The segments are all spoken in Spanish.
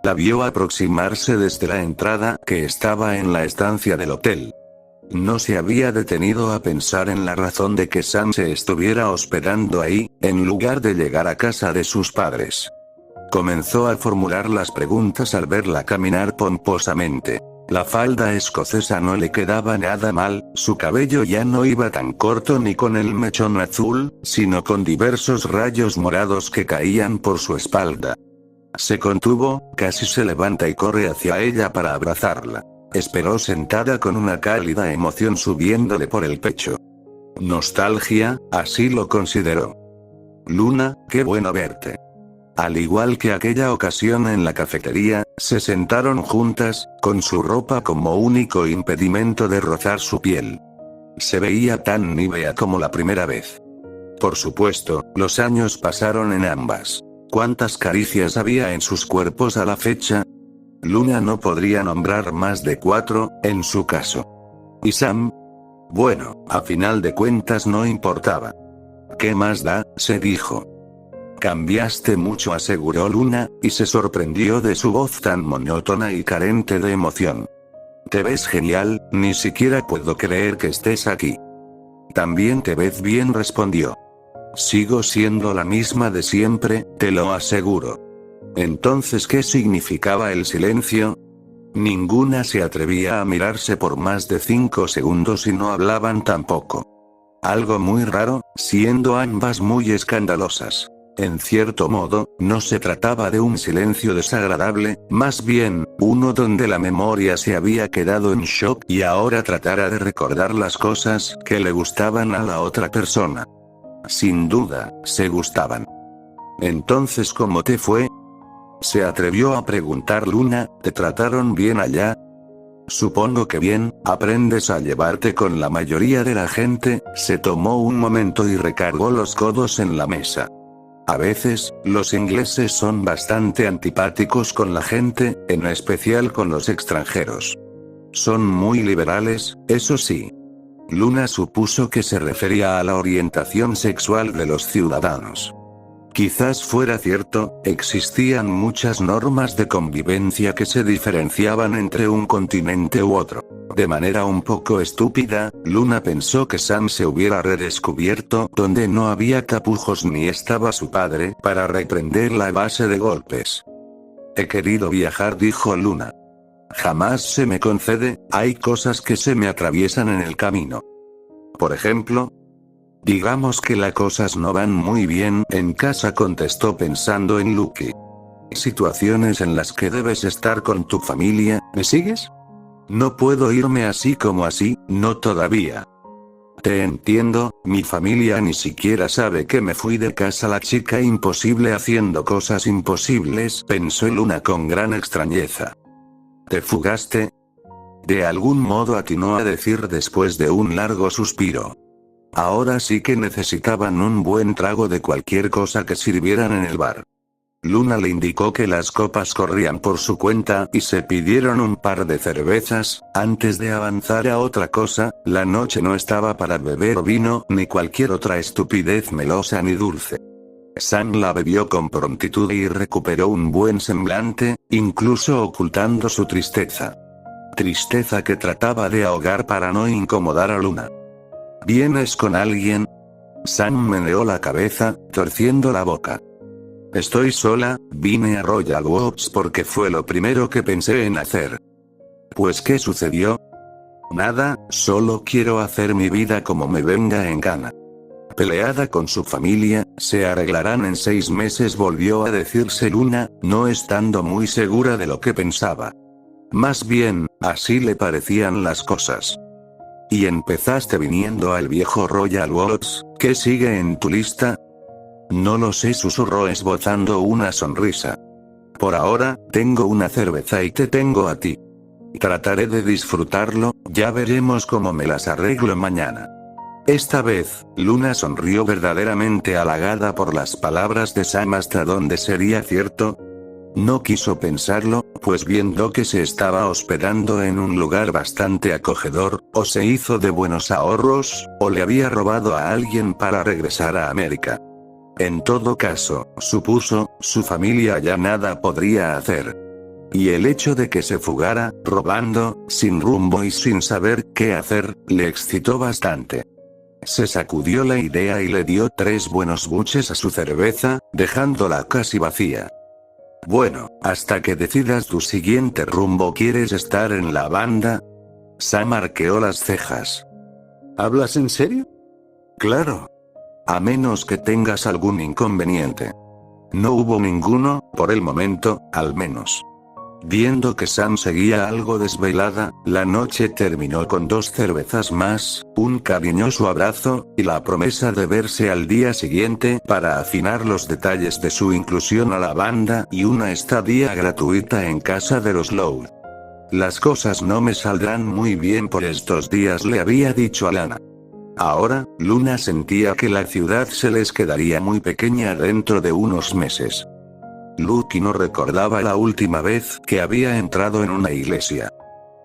La vio aproximarse desde la entrada que estaba en la estancia del hotel. No se había detenido a pensar en la razón de que Sam se estuviera hospedando ahí, en lugar de llegar a casa de sus padres. Comenzó a formular las preguntas al verla caminar pomposamente. La falda escocesa no le quedaba nada mal, su cabello ya no iba tan corto ni con el mechón azul, sino con diversos rayos morados que caían por su espalda. Se contuvo, casi se levanta y corre hacia ella para abrazarla. Esperó sentada con una cálida emoción subiéndole por el pecho. Nostalgia, así lo consideró. Luna, qué bueno verte. Al igual que aquella ocasión en la cafetería, se sentaron juntas, con su ropa como único impedimento de rozar su piel. Se veía tan nívea como la primera vez. Por supuesto, los años pasaron en ambas. ¿Cuántas caricias había en sus cuerpos a la fecha? Luna no podría nombrar más de 4, en su caso. ¿Y Sam? Bueno, a final de cuentas no importaba. ¿Qué más da?, se dijo. Cambiaste mucho, aseguró Luna, y se sorprendió de su voz tan monótona y carente de emoción. Te ves genial, ni siquiera puedo creer que estés aquí. También te ves bien, respondió. Sigo siendo la misma de siempre, te lo aseguro. Entonces, ¿qué significaba el silencio? Ninguna se atrevía a mirarse por más de 5 segundos y no hablaban tampoco. Algo muy raro, siendo ambas muy escandalosas. En cierto modo, no se trataba de un silencio desagradable, más bien, uno donde la memoria se había quedado en shock y ahora tratara de recordar las cosas que le gustaban a la otra persona. Sin duda, se gustaban. Entonces, ¿cómo te fue? Se atrevió a preguntar Luna, ¿te trataron bien allá? Supongo que bien, aprendes a llevarte con la mayoría de la gente. Se tomó un momento y recargó los codos en la mesa. A veces, los ingleses son bastante antipáticos con la gente, en especial con los extranjeros. Son muy liberales, eso sí. Luna supuso que se refería a la orientación sexual de los ciudadanos. Quizás fuera cierto, existían muchas normas de convivencia que se diferenciaban entre un continente u otro. De manera un poco estúpida, Luna pensó que Sam se hubiera redescubierto donde no había tapujos ni estaba su padre para reprenderla a base de golpes. He querido viajar, dijo Luna. Jamás se me concede, hay cosas que se me atraviesan en el camino. Por ejemplo, digamos que las cosas no van muy bien en casa, contestó pensando en Lucky. Situaciones en las que debes estar con tu familia, ¿me sigues? No puedo irme así como así, no todavía. Te entiendo, mi familia ni siquiera sabe que me fui de casa. La chica imposible haciendo cosas imposibles, pensó Luna con gran extrañeza. ¿Te fugaste? De algún modo atinó a decir después de un largo suspiro. Ahora sí que necesitaban un buen trago de cualquier cosa que sirvieran en el bar. Luna le indicó que las copas corrían por su cuenta y se pidieron un par de cervezas. Antes de avanzar a otra cosa, la noche no estaba para beber vino ni cualquier otra estupidez melosa ni dulce. Sam la bebió con prontitud y recuperó un buen semblante, incluso ocultando su tristeza. Tristeza que trataba de ahogar para no incomodar a Luna. ¿Vienes con alguien? Sam meneó la cabeza, torciendo la boca. Estoy sola, vine a Royal Oaks porque fue lo primero que pensé en hacer. Pues ¿qué sucedió? Nada, solo quiero hacer mi vida como me venga en gana. Peleada con su familia, se arreglarán en 6 meses, volvió a decirse Luna, no estando muy segura de lo que pensaba. Más bien, así le parecían las cosas. Y empezaste viniendo al viejo Royal Oaks, ¿qué sigue en tu lista? No lo sé, susurró esbozando una sonrisa. Por ahora, tengo una cerveza y te tengo a ti. Trataré de disfrutarlo, ya veremos cómo me las arreglo mañana. Esta vez, Luna sonrió verdaderamente halagada por las palabras de Sam. ¿Hasta dónde sería cierto? No quiso pensarlo, pues viendo que se estaba hospedando en un lugar bastante acogedor, o se hizo de buenos ahorros, o le había robado a alguien para regresar a América. En todo caso, supuso, su familia ya nada podría hacer. Y el hecho de que se fugara, robando, sin rumbo y sin saber qué hacer, le excitó bastante. Se sacudió la idea y le dio 3 buenos buches a su cerveza, dejándola casi vacía. Bueno, hasta que decidas tu siguiente rumbo. ¿Quieres estar en la banda? Sam arqueó las cejas. ¿Hablas en serio? Claro. A menos que tengas algún inconveniente. No hubo ninguno, por el momento, al menos. Viendo que Sam seguía algo desvelada, la noche terminó con 2 cervezas más, un cariñoso abrazo, y la promesa de verse al día siguiente para afinar los detalles de su inclusión a la banda y una estadía gratuita en casa de los Lowe. Las cosas no me saldrán muy bien por estos días, le había dicho a Lana. Ahora, Luna sentía que la ciudad se les quedaría muy pequeña dentro de unos meses. Lucky no recordaba la última vez que había entrado en una iglesia.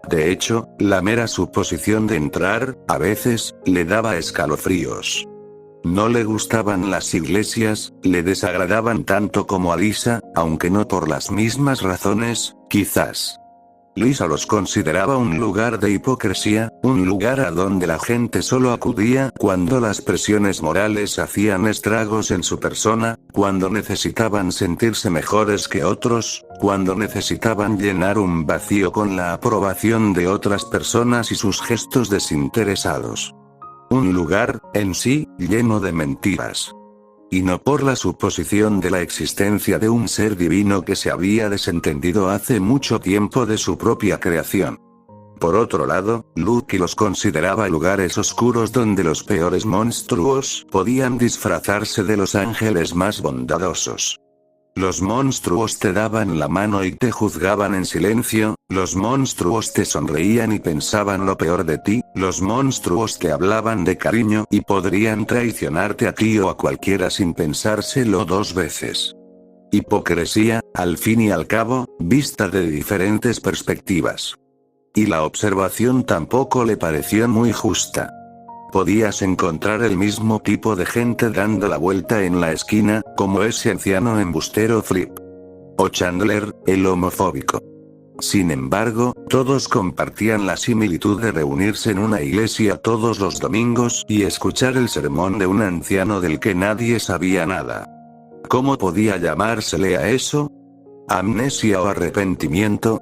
De hecho, la mera suposición de entrar, a veces, le daba escalofríos. No le gustaban las iglesias, le desagradaban tanto como a Lisa, aunque no por las mismas razones, quizás. Lisa los consideraba un lugar de hipocresía, un lugar a donde la gente solo acudía cuando las presiones morales hacían estragos en su persona, cuando necesitaban sentirse mejores que otros, cuando necesitaban llenar un vacío con la aprobación de otras personas y sus gestos desinteresados. Un lugar, en sí, lleno de mentiras. Y no por la suposición de la existencia de un ser divino que se había desentendido hace mucho tiempo de su propia creación. Por otro lado, Lucky los consideraba lugares oscuros donde los peores monstruos podían disfrazarse de los ángeles más bondadosos. Los monstruos te daban la mano y te juzgaban en silencio, los monstruos te sonreían y pensaban lo peor de ti, los monstruos te hablaban de cariño y podrían traicionarte a ti o a cualquiera sin pensárselo 2 veces. Hipocresía, al fin y al cabo, vista de diferentes perspectivas. Y la observación tampoco le pareció muy justa. Podías encontrar el mismo tipo de gente dando la vuelta en la esquina, como ese anciano embustero Flip. O Chandler, el homofóbico. Sin embargo, todos compartían la similitud de reunirse en una iglesia todos los domingos y escuchar el sermón de un anciano del que nadie sabía nada. ¿Cómo podía llamársele a eso? ¿Amnesia o arrepentimiento?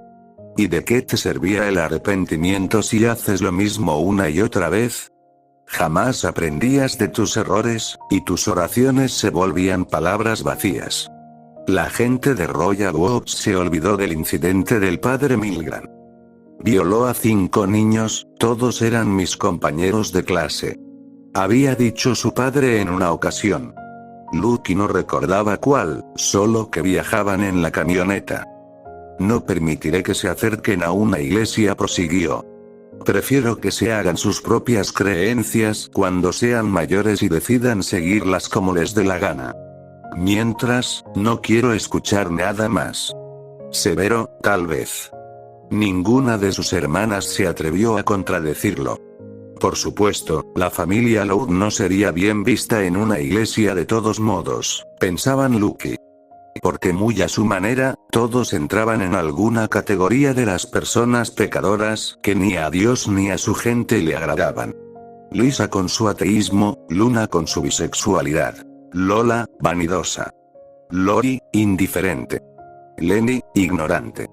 ¿Y de qué te servía el arrepentimiento si haces lo mismo una y otra vez? Jamás aprendías de tus errores, y tus oraciones se volvían palabras vacías. La gente de Royal Oaks se olvidó del incidente del padre Milgram. Violó a 5 niños, todos eran mis compañeros de clase. Había dicho su padre en una ocasión. Lucky no recordaba cuál, solo que viajaban en la camioneta. No permitiré que se acerquen a una iglesia, prosiguió. Prefiero que se hagan sus propias creencias cuando sean mayores y decidan seguirlas como les dé la gana. Mientras, no quiero escuchar nada más. Severo, tal vez. Ninguna de sus hermanas se atrevió a contradecirlo. Por supuesto, la familia Lowe no sería bien vista en una iglesia de todos modos, pensaban Lucky. Porque muy a su manera, todos entraban en alguna categoría de las personas pecadoras que ni a Dios ni a su gente le agradaban. Lisa con su ateísmo, Luna con su bisexualidad. Lola, vanidosa. Lori, indiferente. Lenny, ignorante.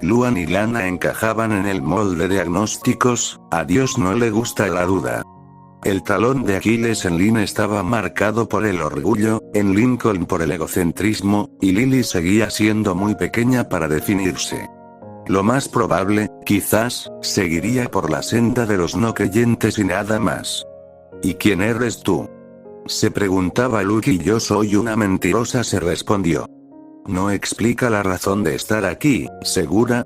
Luan y Lana encajaban en el molde de agnósticos, a Dios no le gusta la duda. El talón de Aquiles en Lynn estaba marcado por el orgullo, en Lincoln por el egocentrismo, y Lily seguía siendo muy pequeña para definirse. Lo más probable, quizás, seguiría por la senda de los no creyentes y nada más. ¿Y quién eres tú?, se preguntaba Lucky. Yo soy una mentirosa, se respondió. No explica la razón de estar aquí, ¿segura?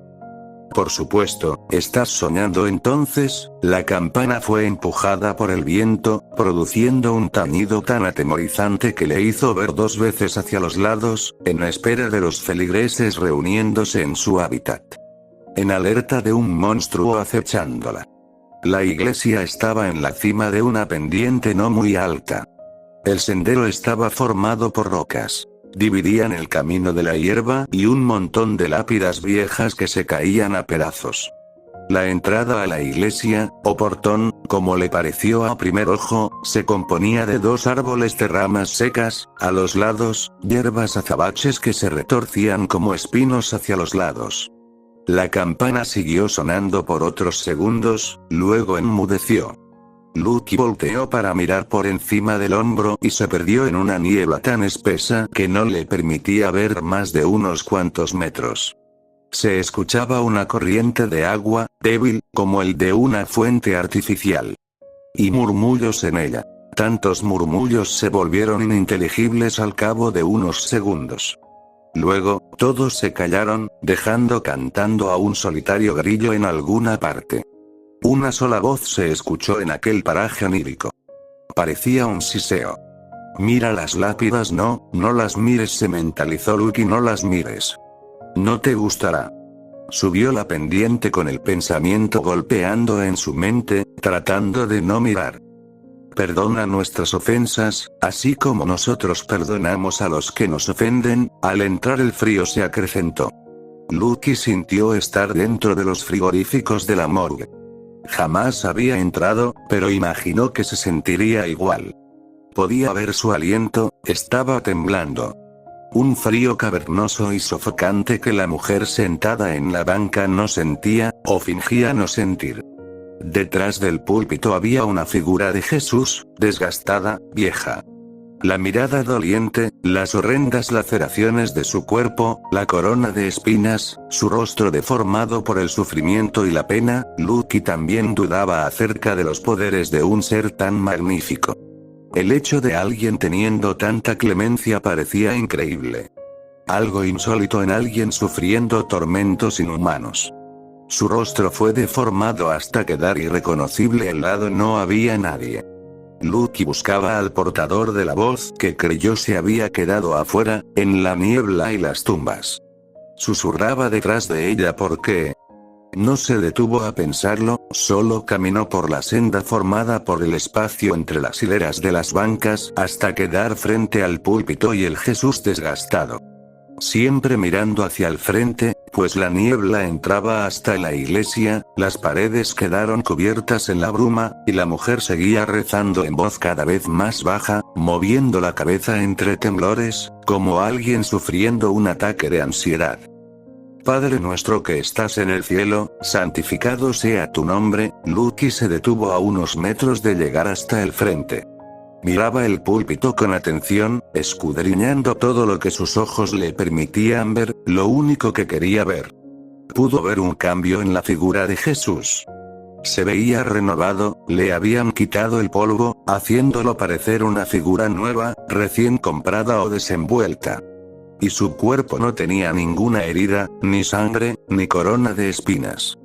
Por supuesto, ¿estás soñando entonces? La campana fue empujada por el viento, produciendo un tañido tan atemorizante que le hizo ver 2 veces hacia los lados, en espera de los feligreses reuniéndose en su hábitat. En alerta de un monstruo acechándola. La iglesia estaba en la cima de una pendiente no muy alta. El sendero estaba formado por rocas. Dividían el camino de la hierba y un montón de lápidas viejas que se caían a pedazos. La entrada a la iglesia, o portón, como le pareció a primer ojo, se componía de 2 árboles de ramas secas, a los lados, hierbas azabaches que se retorcían como espinos hacia los lados. La campana siguió sonando por otros segundos, luego enmudeció. Lucky volteó para mirar por encima del hombro y se perdió en una niebla tan espesa que no le permitía ver más de unos cuantos metros. Se escuchaba una corriente de agua, débil, como el de una fuente artificial. Y murmullos en ella. Tantos murmullos se volvieron ininteligibles al cabo de unos segundos. Luego, todos se callaron, dejando cantando a un solitario grillo en alguna parte. Una sola voz se escuchó en aquel paraje onírico. Parecía un siseo. Mira las lápidas, no las mires, se mentalizó Lucky, no las mires. No te gustará. Subió la pendiente con el pensamiento golpeando en su mente, tratando de no mirar. Perdona nuestras ofensas, así como nosotros perdonamos a los que nos ofenden. Al entrar el frío se acrecentó. Lucky sintió estar dentro de los frigoríficos de la morgue. Jamás había entrado, pero imaginó que se sentiría igual. Podía ver su aliento, estaba temblando. Un frío cavernoso y sofocante que la mujer sentada en la banca no sentía, o fingía no sentir. Detrás del púlpito había una figura de Jesús, desgastada, vieja. La mirada doliente, las horrendas laceraciones de su cuerpo, la corona de espinas, su rostro deformado por el sufrimiento y la pena. Lucky también dudaba acerca de los poderes de un ser tan magnífico. El hecho de alguien teniendo tanta clemencia parecía increíble. Algo insólito en alguien sufriendo tormentos inhumanos. Su rostro fue deformado hasta quedar irreconocible, al lado no había nadie. Lucky buscaba al portador de la voz que creyó se había quedado afuera, en la niebla y las tumbas. Susurraba detrás de ella porque... No se detuvo a pensarlo, solo caminó por la senda formada por el espacio entre las hileras de las bancas hasta quedar frente al púlpito y el Jesús desgastado. Siempre mirando hacia el frente, pues la niebla entraba hasta la iglesia, las paredes quedaron cubiertas en la bruma, y la mujer seguía rezando en voz cada vez más baja, moviendo la cabeza entre temblores, como alguien sufriendo un ataque de ansiedad. Padre nuestro que estás en el cielo, santificado sea tu nombre. Lucky se detuvo a unos metros de llegar hasta el frente. Miraba el púlpito con atención, escudriñando todo lo que sus ojos le permitían ver, lo único que quería ver. Pudo ver un cambio en la figura de Jesús. Se veía renovado, le habían quitado el polvo, haciéndolo parecer una figura nueva, recién comprada o desenvuelta. Y su cuerpo no tenía ninguna herida, ni sangre, ni corona de espinas.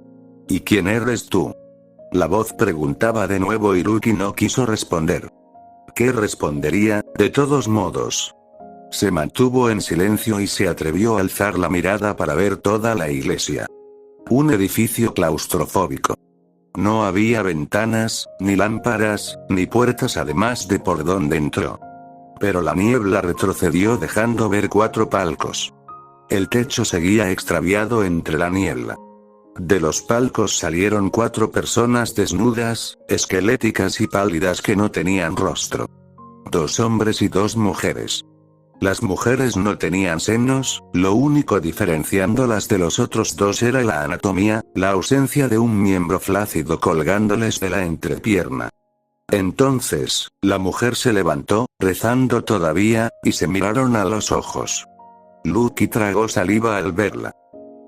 ¿Y quién eres tú? La voz preguntaba de nuevo y Lucky no quiso responder. ¿Qué respondería, de todos modos? Se mantuvo en silencio y se atrevió a alzar la mirada para ver toda la iglesia. Un edificio claustrofóbico. No había ventanas, ni lámparas, ni puertas además de por donde entró. Pero la niebla retrocedió dejando ver 4 palcos. El techo seguía extraviado entre la niebla. De los palcos salieron 4 personas desnudas, esqueléticas y pálidas que no tenían rostro. 2 hombres y 2 mujeres. Las mujeres no tenían senos, lo único diferenciándolas de los otros 2 era la anatomía, la ausencia de un miembro flácido colgándoles de la entrepierna. Entonces, la mujer se levantó, rezando todavía, y se miraron a los ojos. Lucky tragó saliva al verla.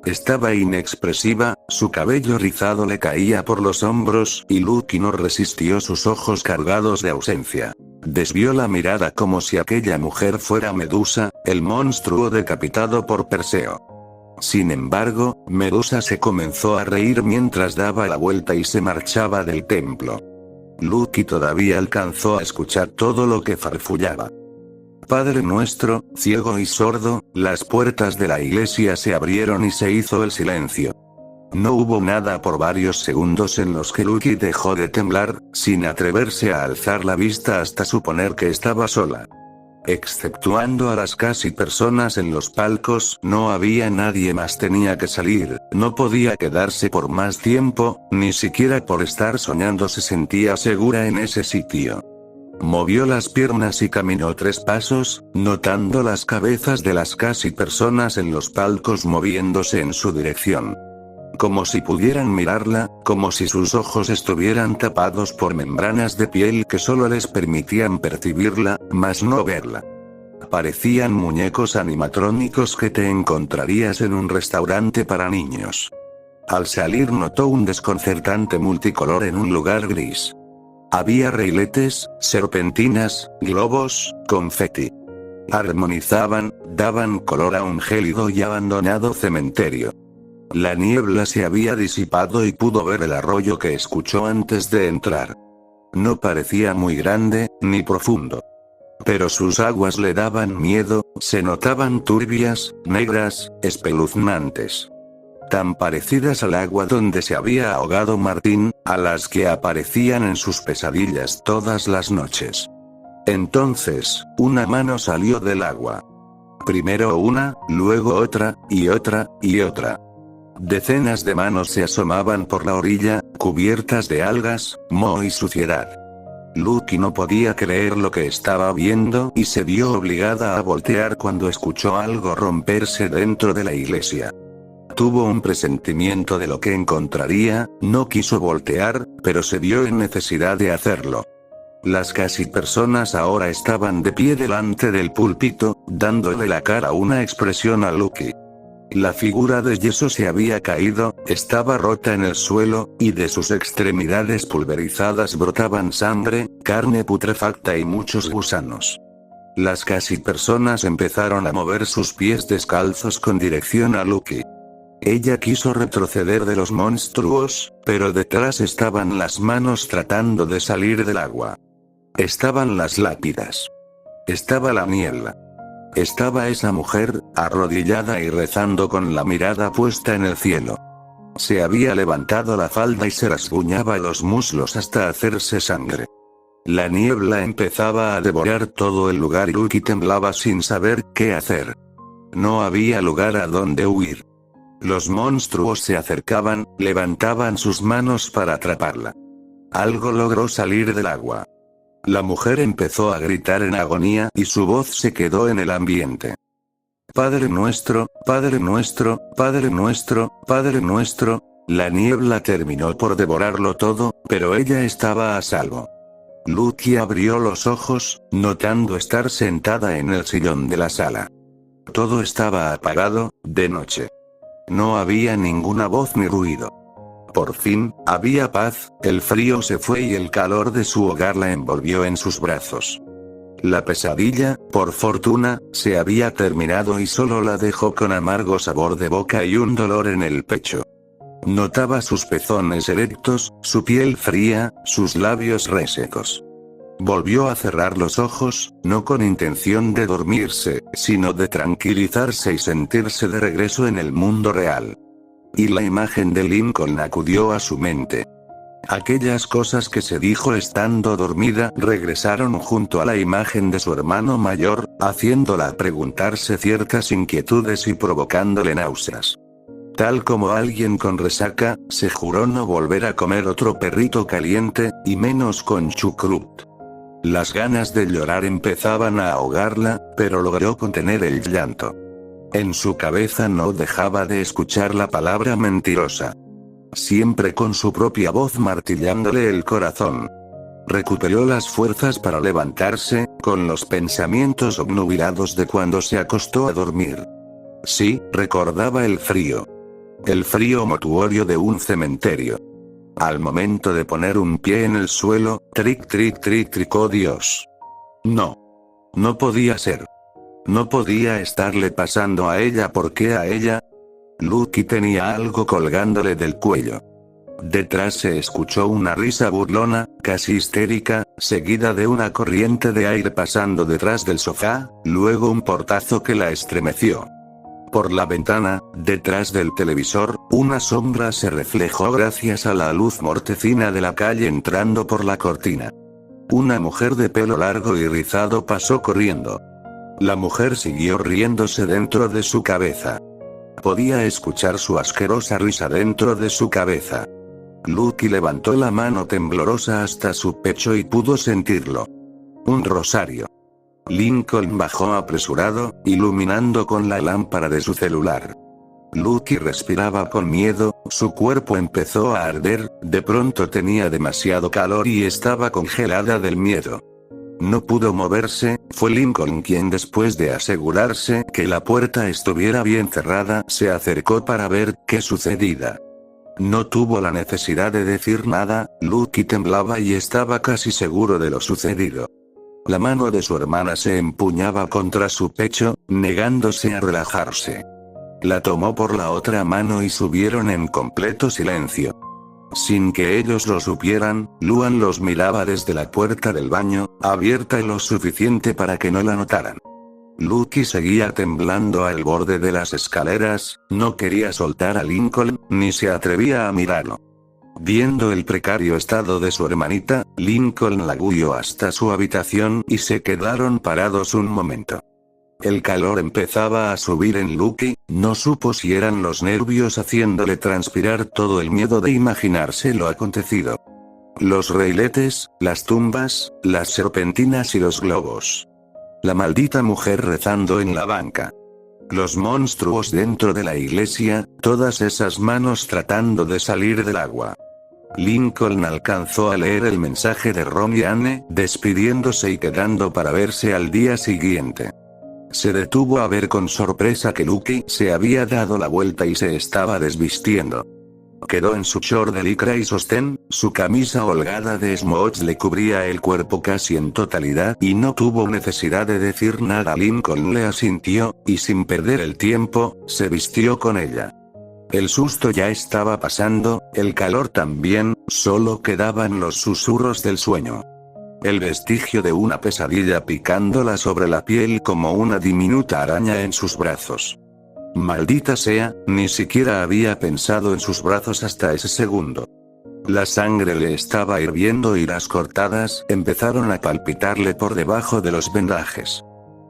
Estaba inexpresiva, su cabello rizado le caía por los hombros y Lucky no resistió sus ojos cargados de ausencia. Desvió la mirada como si aquella mujer fuera Medusa, el monstruo decapitado por Perseo. Sin embargo, Medusa se comenzó a reír mientras daba la vuelta y se marchaba del templo. Lucky todavía alcanzó a escuchar todo lo que farfullaba. Padre nuestro, ciego y sordo, las puertas de la iglesia se abrieron y se hizo el silencio. No hubo nada por varios segundos en los que Lucky dejó de temblar, sin atreverse a alzar la vista hasta suponer que estaba sola. Exceptuando a las casi personas en los palcos, no había nadie más. Tenía que salir, no podía quedarse por más tiempo, ni siquiera por estar soñando se sentía segura en ese sitio. Movió las piernas y caminó 3 pasos, notando las cabezas de las casi personas en los palcos moviéndose en su dirección. Como si pudieran mirarla, como si sus ojos estuvieran tapados por membranas de piel que solo les permitían percibirla, mas no verla. Parecían muñecos animatrónicos que te encontrarías en un restaurante para niños. Al salir notó un desconcertante multicolor en un lugar gris. Había reiletes, serpentinas, globos, confeti. Armonizaban, daban color a un gélido y abandonado cementerio. La niebla se había disipado y pudo ver el arroyo que escuchó antes de entrar. No parecía muy grande, ni profundo. Pero sus aguas le daban miedo, se notaban turbias, negras, espeluznantes. Tan parecidas al agua donde se había ahogado Martín, a las que aparecían en sus pesadillas todas las noches. Entonces, una mano salió del agua. Primero una, luego otra, y otra, y otra. Decenas de manos se asomaban por la orilla, cubiertas de algas, moho y suciedad. Lucky no podía creer lo que estaba viendo y se vio obligada a voltear cuando escuchó algo romperse dentro de la iglesia. Tuvo un presentimiento de lo que encontraría, no quiso voltear, pero se vio en necesidad de hacerlo. Las casi personas ahora estaban de pie delante del púlpito, dándole la cara una expresión a Lucky. La figura de yeso se había caído, estaba rota en el suelo, y de sus extremidades pulverizadas brotaban sangre, carne putrefacta y muchos gusanos. Las casi personas empezaron a mover sus pies descalzos con dirección a Lucky. Ella quiso retroceder de los monstruos, pero detrás estaban las manos tratando de salir del agua. Estaban las lápidas. Estaba la niebla. Estaba esa mujer, arrodillada y rezando con la mirada puesta en el cielo. Se había levantado la falda y se rasguñaba los muslos hasta hacerse sangre. La niebla empezaba a devorar todo el lugar y Lucky temblaba sin saber qué hacer. No había lugar a donde huir. Los monstruos se acercaban, levantaban sus manos para atraparla. Algo logró salir del agua. La mujer empezó a gritar en agonía y su voz se quedó en el ambiente. Padre nuestro, Padre nuestro, Padre nuestro, Padre nuestro. La niebla terminó por devorarlo todo, pero ella estaba a salvo. Lucky abrió los ojos, notando estar sentada en el sillón de la sala. Todo estaba apagado, de noche. No había ninguna voz ni ruido. Por fin, había paz, el frío se fue y el calor de su hogar la envolvió en sus brazos. La pesadilla, por fortuna, se había terminado y solo la dejó con amargo sabor de boca y un dolor en el pecho. Notaba sus pezones erectos, su piel fría, sus labios resecos. Volvió a cerrar los ojos, no con intención de dormirse, sino de tranquilizarse y sentirse de regreso en el mundo real. Y la imagen de Lincoln acudió a su mente. Aquellas cosas que se dijo estando dormida regresaron junto a la imagen de su hermano mayor, haciéndola preguntarse ciertas inquietudes y provocándole náuseas. Tal como alguien con resaca, se juró no volver a comer otro perrito caliente, y menos con chucrut. Las ganas de llorar empezaban a ahogarla, pero logró contener el llanto. En su cabeza no dejaba de escuchar la palabra mentirosa. Siempre con su propia voz martillándole el corazón. Recuperó las fuerzas para levantarse, con los pensamientos obnubilados de cuando se acostó a dormir. Sí, recordaba el frío. El frío mortuorio de un cementerio. Al momento de poner un pie en el suelo, tric tric tric tricó Dios. No. No podía ser. No podía estarle pasando a ella. ¿Por qué a ella? Lucky tenía algo colgándole del cuello. Detrás se escuchó una risa burlona, casi histérica, seguida de una corriente de aire pasando detrás del sofá, luego un portazo que la estremeció. Por la ventana, detrás del televisor, una sombra se reflejó gracias a la luz mortecina de la calle entrando por la cortina. Una mujer de pelo largo y rizado pasó corriendo. La mujer siguió riéndose dentro de su cabeza. Podía escuchar su asquerosa risa dentro de su cabeza. Lucky levantó la mano temblorosa hasta su pecho y pudo sentirlo. Un rosario. Lincoln bajó apresurado, iluminando con la lámpara de su celular. Lucky respiraba con miedo, su cuerpo empezó a arder, de pronto tenía demasiado calor y estaba congelada del miedo. No pudo moverse, fue Lincoln quien después de asegurarse que la puerta estuviera bien cerrada se acercó para ver qué sucedía. No tuvo la necesidad de decir nada, Lucky temblaba y estaba casi seguro de lo sucedido. La mano de su hermana se empuñaba contra su pecho, negándose a relajarse. La tomó por la otra mano y subieron en completo silencio. Sin que ellos lo supieran, Luan los miraba desde la puerta del baño, abierta lo suficiente para que no la notaran. Lucky seguía temblando al borde de las escaleras, no quería soltar a Lincoln, ni se atrevía a mirarlo. Viendo el precario estado de su hermanita, Lincoln la guió hasta su habitación y se quedaron parados un momento. El calor empezaba a subir en Lucky, no supo si eran los nervios haciéndole transpirar todo el miedo de imaginarse lo acontecido. Los reiletes, las tumbas, las serpentinas y los globos. La maldita mujer rezando en la banca. Los monstruos dentro de la iglesia, todas esas manos tratando de salir del agua. Lincoln alcanzó a leer el mensaje de Ron y Anne, despidiéndose y quedando para verse al día siguiente. Se detuvo a ver con sorpresa que Lucky se había dado la vuelta y se estaba desvistiendo. Quedó en su short de licra y sostén, su camisa holgada de smooth le cubría el cuerpo casi en totalidad y no tuvo necesidad de decir nada. Lincoln le asintió, y sin perder el tiempo, se vistió con ella. El susto ya estaba pasando, el calor también, solo quedaban los susurros del sueño. El vestigio de una pesadilla picándola sobre la piel como una diminuta araña en sus brazos. Maldita sea, ni siquiera había pensado en sus brazos hasta ese segundo. La sangre le estaba hirviendo y las cortadas empezaron a palpitarle por debajo de los vendajes.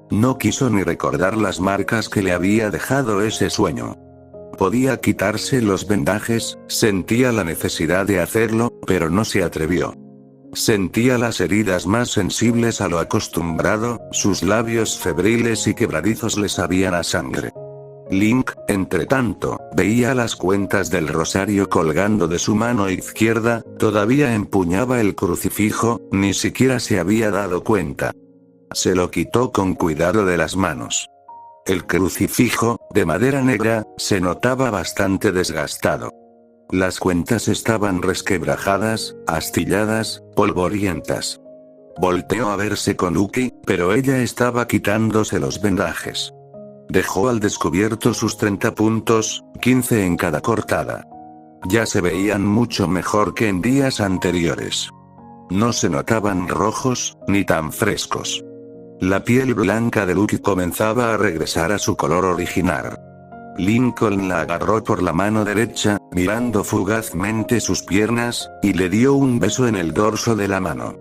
No quiso ni recordar las marcas que le había dejado ese sueño. Podía quitarse los vendajes, sentía la necesidad de hacerlo, pero no se atrevió. Sentía las heridas más sensibles a lo acostumbrado, sus labios febriles y quebradizos le sabían a sangre. Link, entretanto, veía las cuentas del rosario colgando de su mano izquierda, todavía empuñaba el crucifijo, ni siquiera se había dado cuenta. Se lo quitó con cuidado de las manos. El crucifijo, de madera negra, se notaba bastante desgastado. Las cuentas estaban resquebrajadas, astilladas, polvorientas. Volteó a verse con Lucky, pero ella estaba quitándose los vendajes. Dejó al descubierto sus 30 puntos, 15 en cada cortada. Ya se veían mucho mejor que en días anteriores. No se notaban rojos, ni tan frescos. La piel blanca de Lucky comenzaba a regresar a su color original. Lincoln la agarró por la mano derecha, mirando fugazmente sus piernas, y le dio un beso en el dorso de la mano.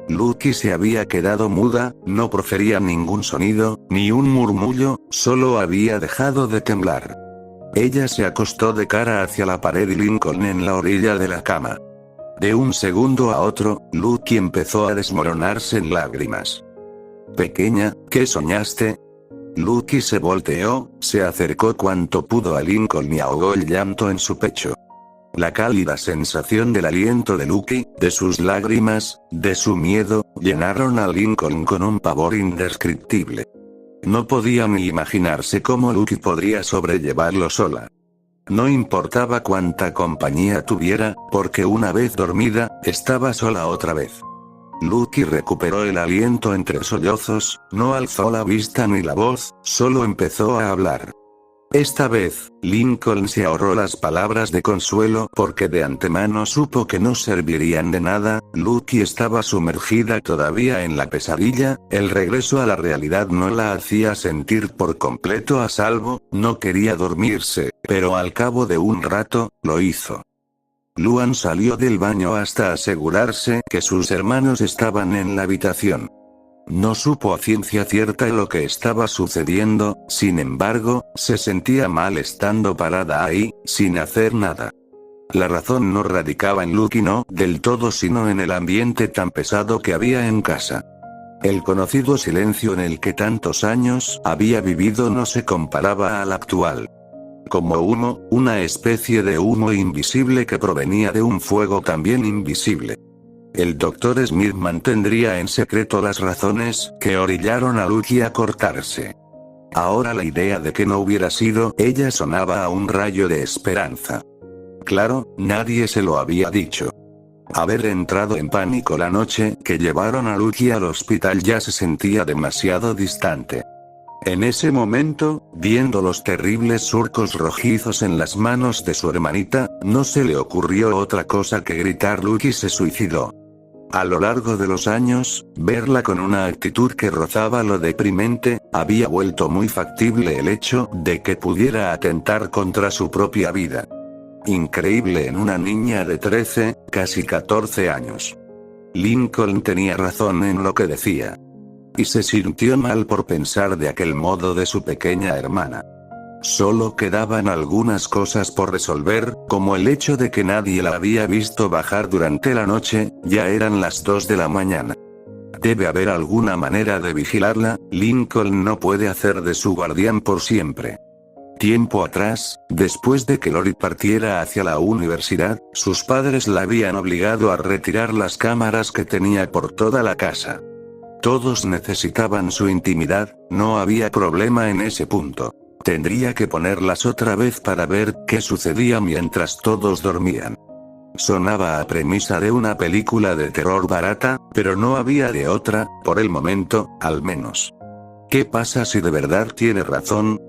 Lucky se había quedado muda, no profería ningún sonido, ni un murmullo, solo había dejado de temblar. Ella se acostó de cara hacia la pared y Lincoln en la orilla de la cama. De un segundo a otro, Lucky empezó a desmoronarse en lágrimas. Pequeña, ¿qué soñaste? Lucky se volteó, se acercó cuanto pudo a Lincoln y ahogó el llanto en su pecho. La cálida sensación del aliento de Lucky, de sus lágrimas, de su miedo, llenaron a Lincoln con un pavor indescriptible. No podía ni imaginarse cómo Lucky podría sobrellevarlo sola. No importaba cuánta compañía tuviera, porque una vez dormida, estaba sola otra vez. Lucky recuperó el aliento entre sollozos, no alzó la vista ni la voz, solo empezó a hablar. Esta vez, Lincoln se ahorró las palabras de consuelo porque de antemano supo que no servirían de nada. Lucky estaba sumergida todavía en la pesadilla, el regreso a la realidad no la hacía sentir por completo a salvo, no quería dormirse, pero al cabo de un rato, lo hizo. Luan salió del baño hasta asegurarse que sus hermanos estaban en la habitación. no supo a ciencia cierta lo que estaba sucediendo, sin embargo, se sentía mal estando parada ahí, sin hacer nada. La razón no radicaba en Lucky no del todo sino en el ambiente tan pesado que había en casa. El conocido silencio en el que tantos años había vivido no se comparaba al actual. Como humo, una especie de humo invisible que provenía de un fuego también invisible. El Dr. Smith mantendría en secreto las razones que orillaron a Lucky a cortarse. Ahora la idea de que no hubiera sido ella sonaba a un rayo de esperanza. Claro, nadie se lo había dicho. Haber entrado en pánico la noche que llevaron a Lucky al hospital ya se sentía demasiado distante. En ese momento, viendo los terribles surcos rojizos en las manos de su hermanita, no se le ocurrió otra cosa que gritar Lucky se suicidó. A lo largo de los años, verla con una actitud que rozaba lo deprimente, había vuelto muy factible el hecho de que pudiera atentar contra su propia vida. Increíble en una niña de 13, casi 14 años. Lincoln tenía razón en lo que decía. Y se sintió mal por pensar de aquel modo de su pequeña hermana. Solo quedaban algunas cosas por resolver, como el hecho de que nadie la había visto bajar durante la noche, ya eran las 2 de la mañana. Debe haber alguna manera de vigilarla, Lincoln no puede hacer de su guardián por siempre. Tiempo atrás, después de que Lori partiera hacia la universidad, sus padres la habían obligado a retirar las cámaras que tenía por toda la casa. Todos necesitaban su intimidad, no había problema en ese punto. Tendría que ponerlas otra vez para ver qué sucedía mientras todos dormían. Sonaba a premisa de una película de terror barata, pero no había de otra, por el momento, al menos. ¿Qué pasa si de verdad tiene razón?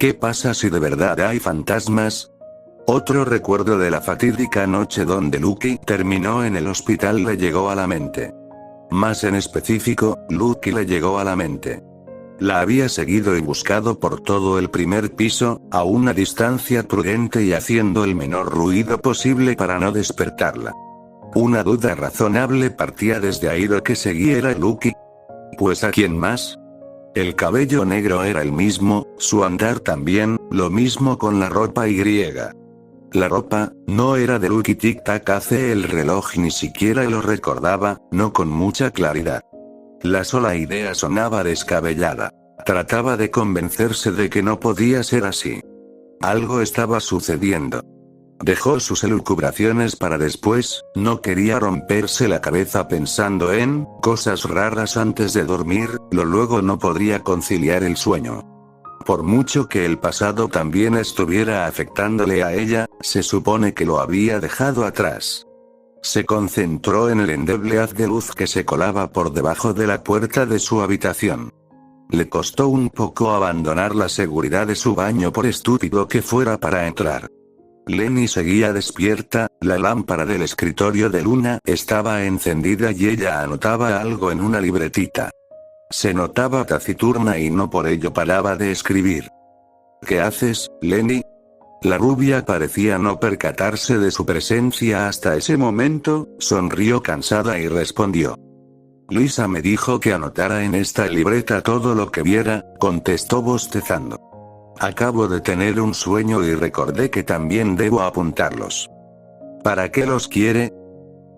¿Qué pasa si de verdad hay fantasmas? Otro recuerdo de la fatídica noche donde Lucky terminó en el hospital le llegó a la mente. Más en específico, Lucky le llegó a la mente. La había seguido y buscado por todo el primer piso, a una distancia prudente y haciendo el menor ruido posible para no despertarla. Una duda razonable partía desde ahí de que seguiera Lucky. Pues ¿a quién más? El cabello negro era el mismo, su andar también, lo mismo con la ropa y griega. La ropa, no era de Lucky. Tic-tac hace el reloj ni siquiera lo recordaba, no con mucha claridad. La sola idea sonaba descabellada. Trataba de convencerse de que no podía ser así. Algo estaba sucediendo. Dejó sus elucubraciones para después, no quería romperse la cabeza pensando en cosas raras antes de dormir, luego no podría conciliar el sueño. Por mucho que el pasado también estuviera afectándole a ella, se supone que lo había dejado atrás. Se concentró en el endeble haz de luz que se colaba por debajo de la puerta de su habitación. Le costó un poco abandonar la seguridad de su baño por estúpido que fuera para entrar. Lenny seguía despierta, la lámpara del escritorio de Luna estaba encendida y ella anotaba algo en una libretita. Se notaba taciturna y no por ello paraba de escribir. ¿Qué haces, Lenny? La rubia parecía no percatarse de su presencia hasta ese momento, sonrió cansada y respondió. Luisa me dijo que anotara en esta libreta todo lo que viera, contestó bostezando. Acabo de tener un sueño y recordé que también debo apuntarlos. ¿Para qué los quiere?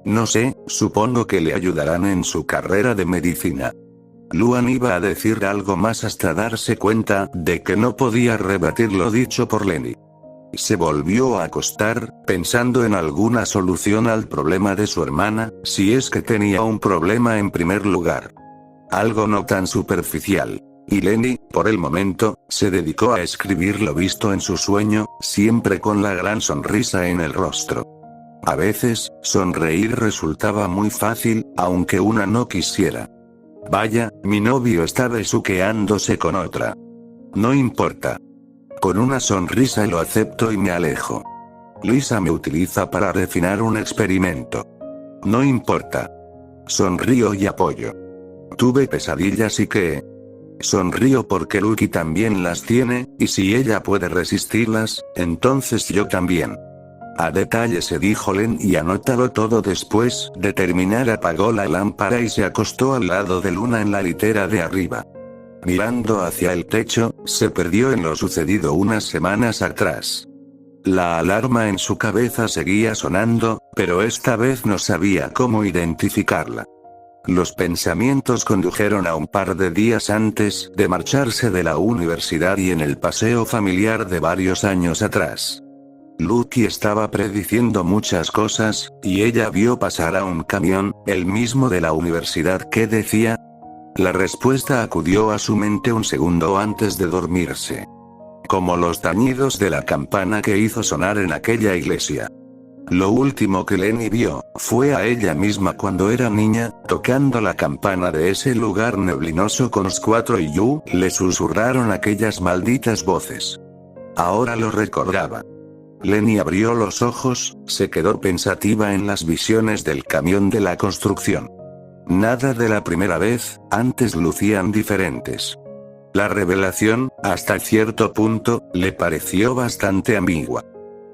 No sé, supongo que le ayudarán en su carrera de medicina. Luan iba a decir algo más hasta darse cuenta de que no podía rebatir lo dicho por Lenny. Se volvió a acostar, pensando en alguna solución al problema de su hermana, si es que tenía un problema en primer lugar. Algo no tan superficial. Y Lenny, por el momento, se dedicó a escribir lo visto en su sueño, siempre con la gran sonrisa en el rostro. A veces, sonreír resultaba muy fácil, aunque una no quisiera. Vaya, mi novio está besuqueándose con otra. No importa. Con una sonrisa lo acepto y me alejo. Luisa me utiliza para refinar un experimento. No importa. Sonrío y apoyo. Tuve pesadillas y qué. Sonrío porque Lucky también las tiene, y si ella puede resistirlas, entonces yo también. A detalle, se dijo Len, y anótalo todo. Después de terminar apagó la lámpara y se acostó al lado de Luna en la litera de arriba. Mirando hacia el techo, se perdió en lo sucedido unas semanas atrás. La alarma en su cabeza seguía sonando, pero esta vez no sabía cómo identificarla. Los pensamientos condujeron a un par de días antes de marcharse de la universidad y en el paseo familiar de varios años atrás. Lucky estaba prediciendo muchas cosas, y ella vio pasar a un camión, el mismo de la universidad. ¿Qué decía? La respuesta acudió a su mente un segundo antes de dormirse. Como los tañidos de la campana que hizo sonar en aquella iglesia. Lo último que Lenny vio, fue a ella misma cuando era niña, tocando la campana de ese lugar neblinoso con Squatro y Yu, le susurraron aquellas malditas voces. Ahora lo recordaba. Lenny abrió los ojos, se quedó pensativa en las visiones del camión de la construcción. Nada de la primera vez, antes lucían diferentes. La revelación, hasta cierto punto, le pareció bastante ambigua.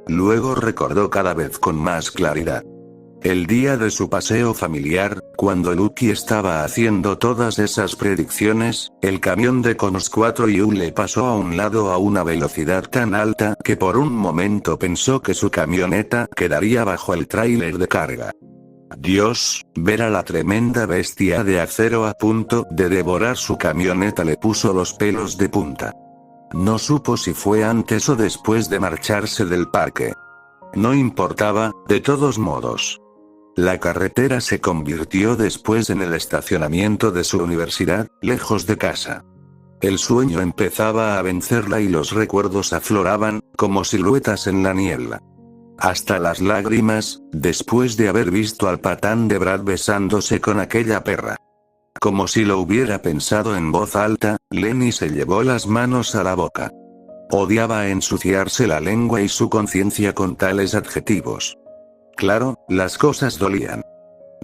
Luego recordó cada vez con más claridad. El día de su paseo familiar, cuando Lucky estaba haciendo todas esas predicciones, el camión de Connors 4U le pasó a un lado a una velocidad tan alta que por un momento pensó que su camioneta quedaría bajo el tráiler de carga. Dios, ver a la tremenda bestia de acero a punto de devorar su camioneta le puso los pelos de punta. No supo si fue antes o después de marcharse del parque. No importaba, de todos modos. La carretera se convirtió después en el estacionamiento de su universidad, lejos de casa. El sueño empezaba a vencerla y los recuerdos afloraban, como siluetas en la niebla. Hasta las lágrimas, después de haber visto al patán de Brad besándose con aquella perra. Como si lo hubiera pensado en voz alta, Lenny se llevó las manos a la boca. Odiaba ensuciarse la lengua y su conciencia con tales adjetivos. Claro, las cosas dolían.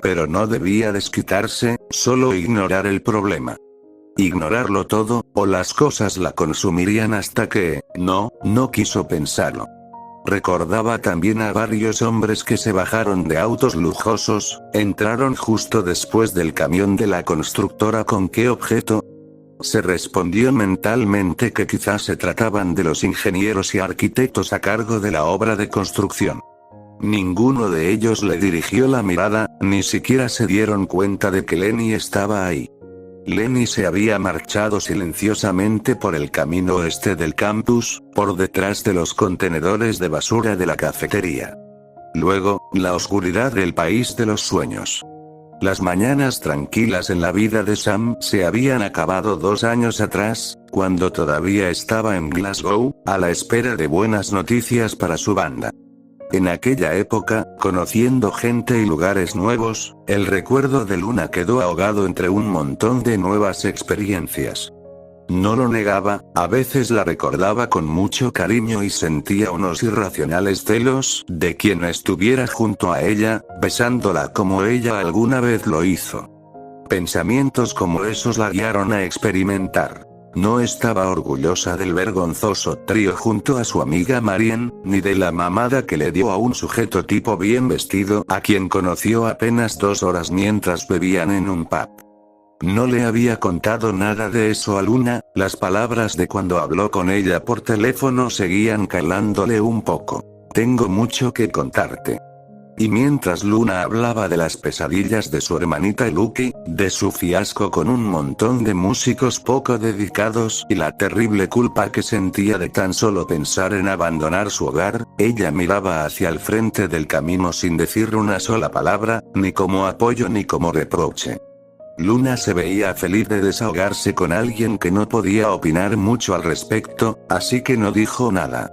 Pero no debía desquitarse, solo ignorar el problema. Ignorarlo todo, o las cosas la consumirían hasta que, no quiso pensarlo. Recordaba también a varios hombres que se bajaron de autos lujosos, entraron justo después del camión de la constructora. ¿Con qué objeto? Se respondió mentalmente que quizás se trataban de los ingenieros y arquitectos a cargo de la obra de construcción. Ninguno de ellos le dirigió la mirada, ni siquiera se dieron cuenta de que Lenny estaba ahí. Lenny se había marchado silenciosamente por el camino oeste del campus, por detrás de los contenedores de basura de la cafetería. Luego, la oscuridad del país de los sueños. Las mañanas tranquilas en la vida de Sam se habían acabado 2 años atrás, cuando todavía estaba en Glasgow, a la espera de buenas noticias para su banda. En aquella época, conociendo gente y lugares nuevos, el recuerdo de Luna quedó ahogado entre un montón de nuevas experiencias. No lo negaba, a veces la recordaba con mucho cariño y sentía unos irracionales celos de quien estuviera junto a ella, besándola como ella alguna vez lo hizo. Pensamientos como esos la guiaron a experimentar. No estaba orgullosa del vergonzoso trío junto a su amiga Marian, ni de la mamada que le dio a un sujeto tipo bien vestido a quien conoció apenas 2 horas mientras bebían en un pub. No le había contado nada de eso a Luna, las palabras de cuando habló con ella por teléfono seguían calándole un poco. Tengo mucho que contarte. Y mientras Luna hablaba de las pesadillas de su hermanita Lucky, de su fiasco con un montón de músicos poco dedicados y la terrible culpa que sentía de tan solo pensar en abandonar su hogar, ella miraba hacia el frente del camino sin decir una sola palabra, ni como apoyo ni como reproche. Luna se veía feliz de desahogarse con alguien que no podía opinar mucho al respecto, así que no dijo nada.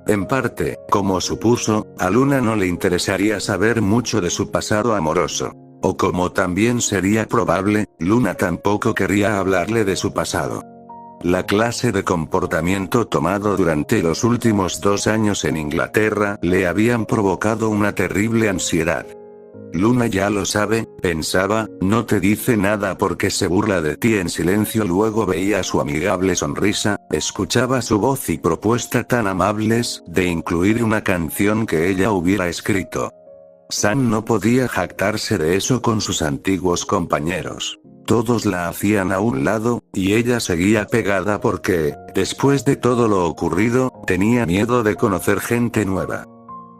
En parte, como supuso, a Luna no le interesaría saber mucho de su pasado amoroso. O como también sería probable, Luna tampoco quería hablarle de su pasado. La clase de comportamiento tomado durante los últimos 2 años en Inglaterra le habían provocado una terrible ansiedad. Luna ya lo sabe, pensaba, no te dice nada porque se burla de ti en silencio. Luego veía su amigable sonrisa, escuchaba su voz y propuesta tan amables de incluir una canción que ella hubiera escrito. Sam no podía jactarse de eso con sus antiguos compañeros. Todos la hacían a un lado, y ella seguía pegada porque, después de todo lo ocurrido, tenía miedo de conocer gente nueva.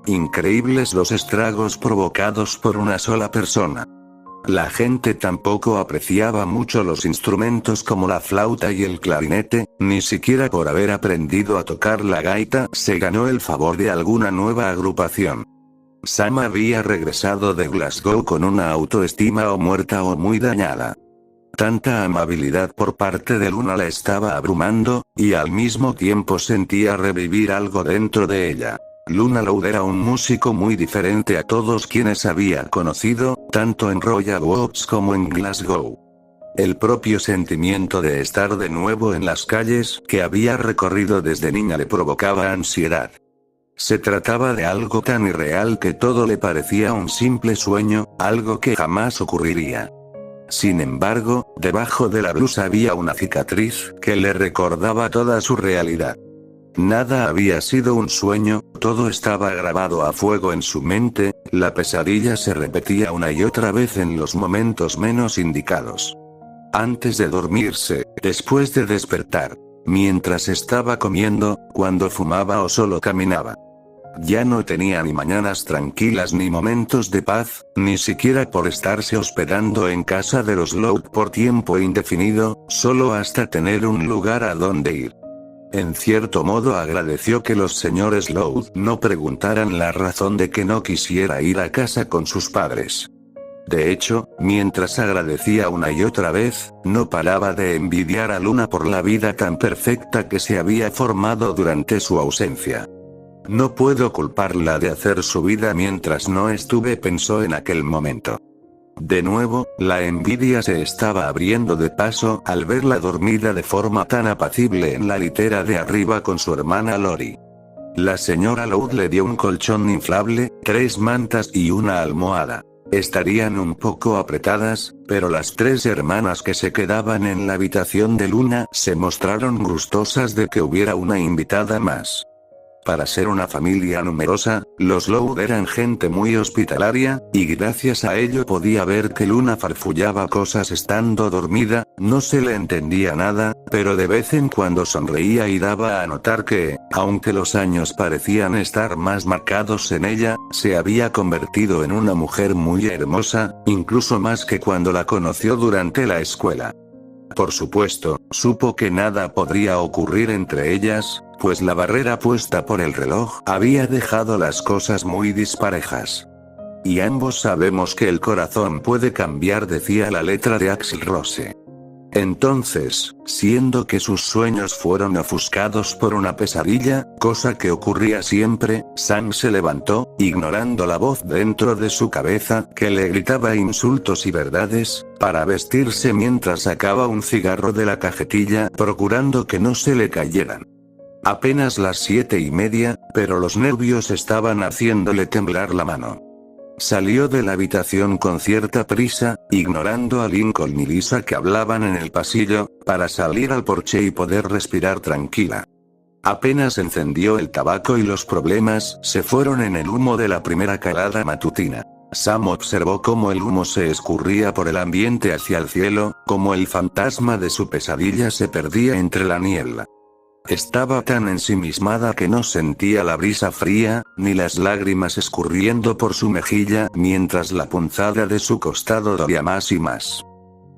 Increíbles los estragos provocados por una sola persona. La gente tampoco apreciaba mucho los instrumentos como la flauta y el clarinete, ni siquiera por haber aprendido a tocar la gaita se ganó el favor de alguna nueva agrupación. Sam había regresado de Glasgow con una autoestima o muerta o muy dañada. Tanta amabilidad por parte de Luna la estaba abrumando, y al mismo tiempo sentía revivir algo dentro de ella. Luna Loud era un músico muy diferente a todos quienes había conocido, tanto en Royal Oaks como en Glasgow. El propio sentimiento de estar de nuevo en las calles que había recorrido desde niña le provocaba ansiedad. Se trataba de algo tan irreal que todo le parecía un simple sueño, algo que jamás ocurriría. Sin embargo, debajo de la blusa había una cicatriz que le recordaba toda su realidad. Nada había sido un sueño, todo estaba grabado a fuego en su mente, la pesadilla se repetía una y otra vez en los momentos menos indicados. Antes de dormirse, después de despertar, mientras estaba comiendo, cuando fumaba o solo caminaba. Ya no tenía ni mañanas tranquilas ni momentos de paz, ni siquiera por estarse hospedando en casa de los Loud por tiempo indefinido, solo hasta tener un lugar a donde ir. En cierto modo agradeció que los señores Loud no preguntaran la razón de que no quisiera ir a casa con sus padres. De hecho, mientras agradecía una y otra vez, no paraba de envidiar a Luna por la vida tan perfecta que se había formado durante su ausencia. No puedo culparla de hacer su vida mientras no estuve, pensó en aquel momento. De nuevo, la envidia se estaba abriendo de paso al verla dormida de forma tan apacible en la litera de arriba con su hermana Lori. La señora Loud le dio un colchón inflable, 3 mantas y una almohada. Estarían un poco apretadas, pero las 3 hermanas que se quedaban en la habitación de Luna se mostraron gustosas de que hubiera una invitada más. Para ser una familia numerosa, los Loud eran gente muy hospitalaria, y gracias a ello podía ver que Luna farfullaba cosas estando dormida, no se le entendía nada, pero de vez en cuando sonreía y daba a notar que, aunque los años parecían estar más marcados en ella, se había convertido en una mujer muy hermosa, incluso más que cuando la conoció durante la escuela. Por supuesto, supo que nada podría ocurrir entre ellas, pues la barrera puesta por el reloj había dejado las cosas muy disparejas. Y ambos sabemos que el corazón puede cambiar, decía la letra de Axl Rose. Entonces, siendo que sus sueños fueron ofuscados por una pesadilla, cosa que ocurría siempre, Sam se levantó, ignorando la voz dentro de su cabeza que le gritaba insultos y verdades, para vestirse mientras sacaba un cigarro de la cajetilla, procurando que no se le cayeran. Apenas las 7:30, pero los nervios estaban haciéndole temblar la mano. Salió de la habitación con cierta prisa, ignorando a Lincoln y Lisa que hablaban en el pasillo, para salir al porche y poder respirar tranquila. Apenas encendió el tabaco y los problemas se fueron en el humo de la primera calada matutina. Sam observó cómo el humo se escurría por el ambiente hacia el cielo, como el fantasma de su pesadilla se perdía entre la niebla. Estaba tan ensimismada que no sentía la brisa fría, ni las lágrimas escurriendo por su mejilla, mientras la punzada de su costado dolía más y más.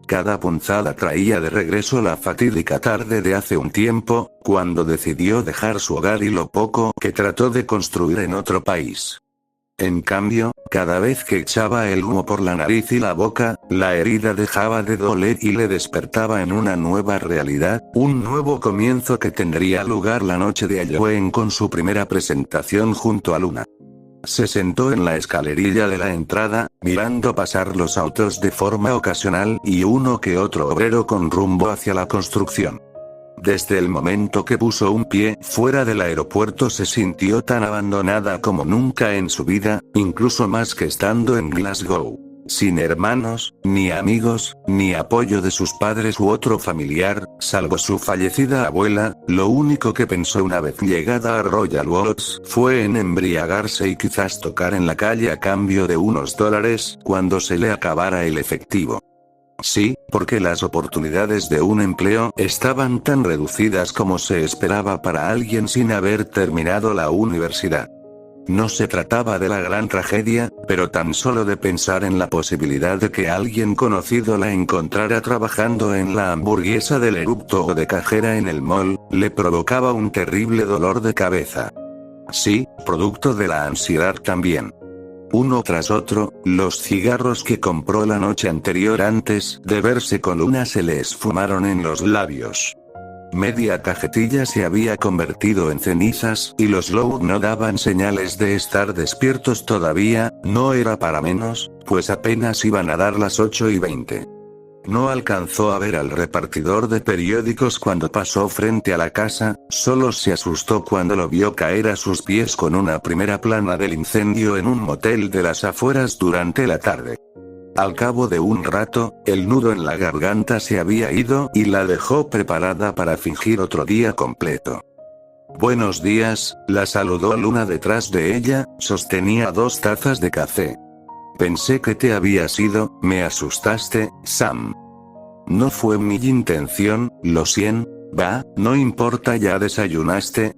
Cada punzada traía de regreso la fatídica tarde de hace un tiempo, cuando decidió dejar su hogar y lo poco que trató de construir en otro país. En cambio, cada vez que echaba el humo por la nariz y la boca, la herida dejaba de doler y le despertaba en una nueva realidad, un nuevo comienzo que tendría lugar la noche de Halloween con su primera presentación junto a Luna. Se sentó en la escalerilla de la entrada, mirando pasar los autos de forma ocasional y uno que otro obrero con rumbo hacia la construcción. Desde el momento que puso un pie fuera del aeropuerto se sintió tan abandonada como nunca en su vida, incluso más que estando en Glasgow. Sin hermanos, ni amigos, ni apoyo de sus padres u otro familiar, salvo su fallecida abuela, lo único que pensó una vez llegada a Royal Oaks fue en embriagarse y quizás tocar en la calle a cambio de unos dólares cuando se le acabara el efectivo. Sí, porque las oportunidades de un empleo estaban tan reducidas como se esperaba para alguien sin haber terminado la universidad. No se trataba de la gran tragedia, pero tan solo de pensar en la posibilidad de que alguien conocido la encontrara trabajando en la hamburguesa del erupto o de cajera en el mall, le provocaba un terrible dolor de cabeza. Sí, producto de la ansiedad también. Uno tras otro, los cigarros que compró la noche anterior antes de verse con Luna se le esfumaron en los labios. Media cajetilla se había convertido en cenizas y los Loud no daban señales de estar despiertos todavía, no era para menos, pues apenas iban a dar las 8:20. No alcanzó a ver al repartidor de periódicos cuando pasó frente a la casa, solo se asustó cuando lo vio caer a sus pies con una primera plana del incendio en un motel de las afueras durante la tarde. Al cabo de un rato, el nudo en la garganta se había ido y la dejó preparada para fingir otro día completo. Buenos días, la saludó Luna detrás de ella, sostenía 2 tazas de café. Pensé que te habías ido, me asustaste, Sam. No fue mi intención, lo siento, no importa, ¿ya desayunaste?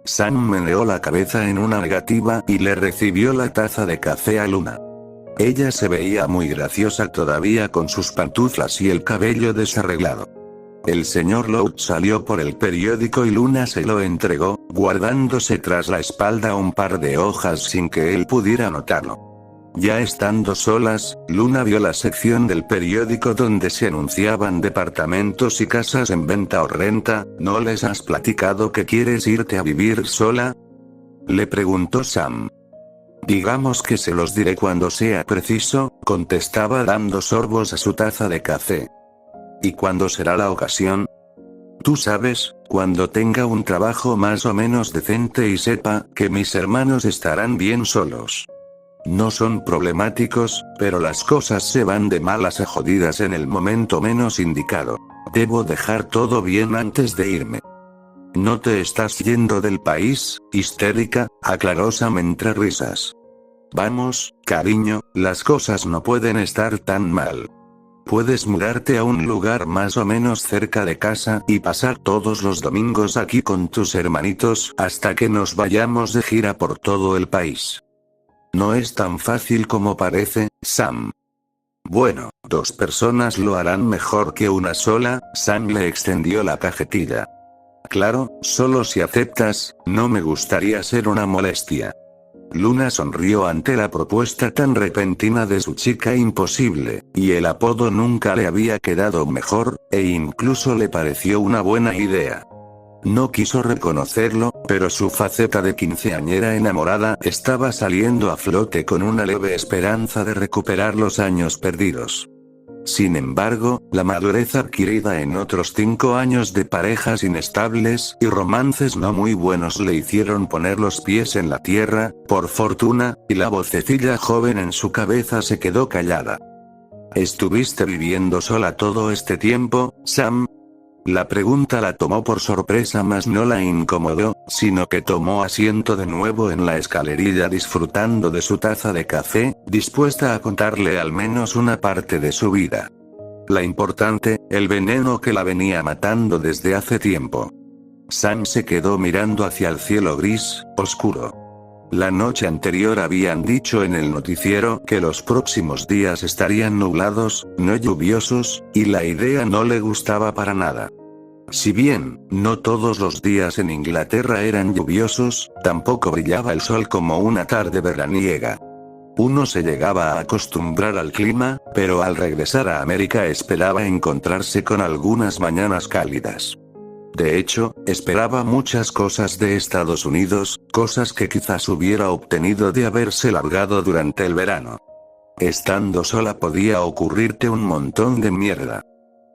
Sam meneó la cabeza en una negativa y le recibió la taza de café a Luna. Ella se veía muy graciosa todavía con sus pantuflas y el cabello desarreglado. El señor Loud salió por el periódico y Luna se lo entregó, guardándose tras la espalda un par de hojas sin que él pudiera notarlo. Ya estando solas, Luna vio la sección del periódico donde se anunciaban departamentos y casas en venta o renta. ¿No les has platicado que quieres irte a vivir sola?, le preguntó Sam. Digamos que se los diré cuando sea preciso, contestaba dando sorbos a su taza de café. ¿Y cuándo será la ocasión? Tú sabes, cuando tenga un trabajo más o menos decente y sepa que mis hermanos estarán bien solos. No son problemáticos, pero las cosas se van de malas a jodidas en el momento menos indicado. Debo dejar todo bien antes de irme. No te estás yendo del país, histérica, aclaró Sam entre risas. Vamos, cariño, las cosas no pueden estar tan mal. Puedes mudarte a un lugar más o menos cerca de casa y pasar todos los domingos aquí con tus hermanitos hasta que nos vayamos de gira por todo el país. No es tan fácil como parece, Sam. Bueno, 2 personas lo harán mejor que una sola. Sam le extendió la cajetilla. Claro, solo si aceptas, no me gustaría ser una molestia. Luna sonrió ante la propuesta tan repentina de su chica imposible, y el apodo nunca le había quedado mejor, e incluso le pareció una buena idea. No quiso reconocerlo, pero su faceta de quinceañera enamorada estaba saliendo a flote con una leve esperanza de recuperar los años perdidos. Sin embargo, la madurez adquirida en otros 5 años de parejas inestables y romances no muy buenos le hicieron poner los pies en la tierra, por fortuna, y la vocecilla joven en su cabeza se quedó callada. ¿Estuviste viviendo sola todo este tiempo, Sam? La pregunta la tomó por sorpresa, mas no la incomodó, sino que tomó asiento de nuevo en la escalerilla disfrutando de su taza de café, dispuesta a contarle al menos una parte de su vida. La importante, el veneno que la venía matando desde hace tiempo. Sam se quedó mirando hacia el cielo gris, oscuro. La noche anterior habían dicho en el noticiero que los próximos días estarían nublados, no lluviosos, y la idea no le gustaba para nada. Si bien, no todos los días en Inglaterra eran lluviosos, tampoco brillaba el sol como una tarde veraniega. Uno se llegaba a acostumbrar al clima, pero al regresar a América esperaba encontrarse con algunas mañanas cálidas. De hecho, esperaba muchas cosas de Estados Unidos, cosas que quizás hubiera obtenido de haberse largado durante el verano. Estando sola podía ocurrirte un montón de mierda.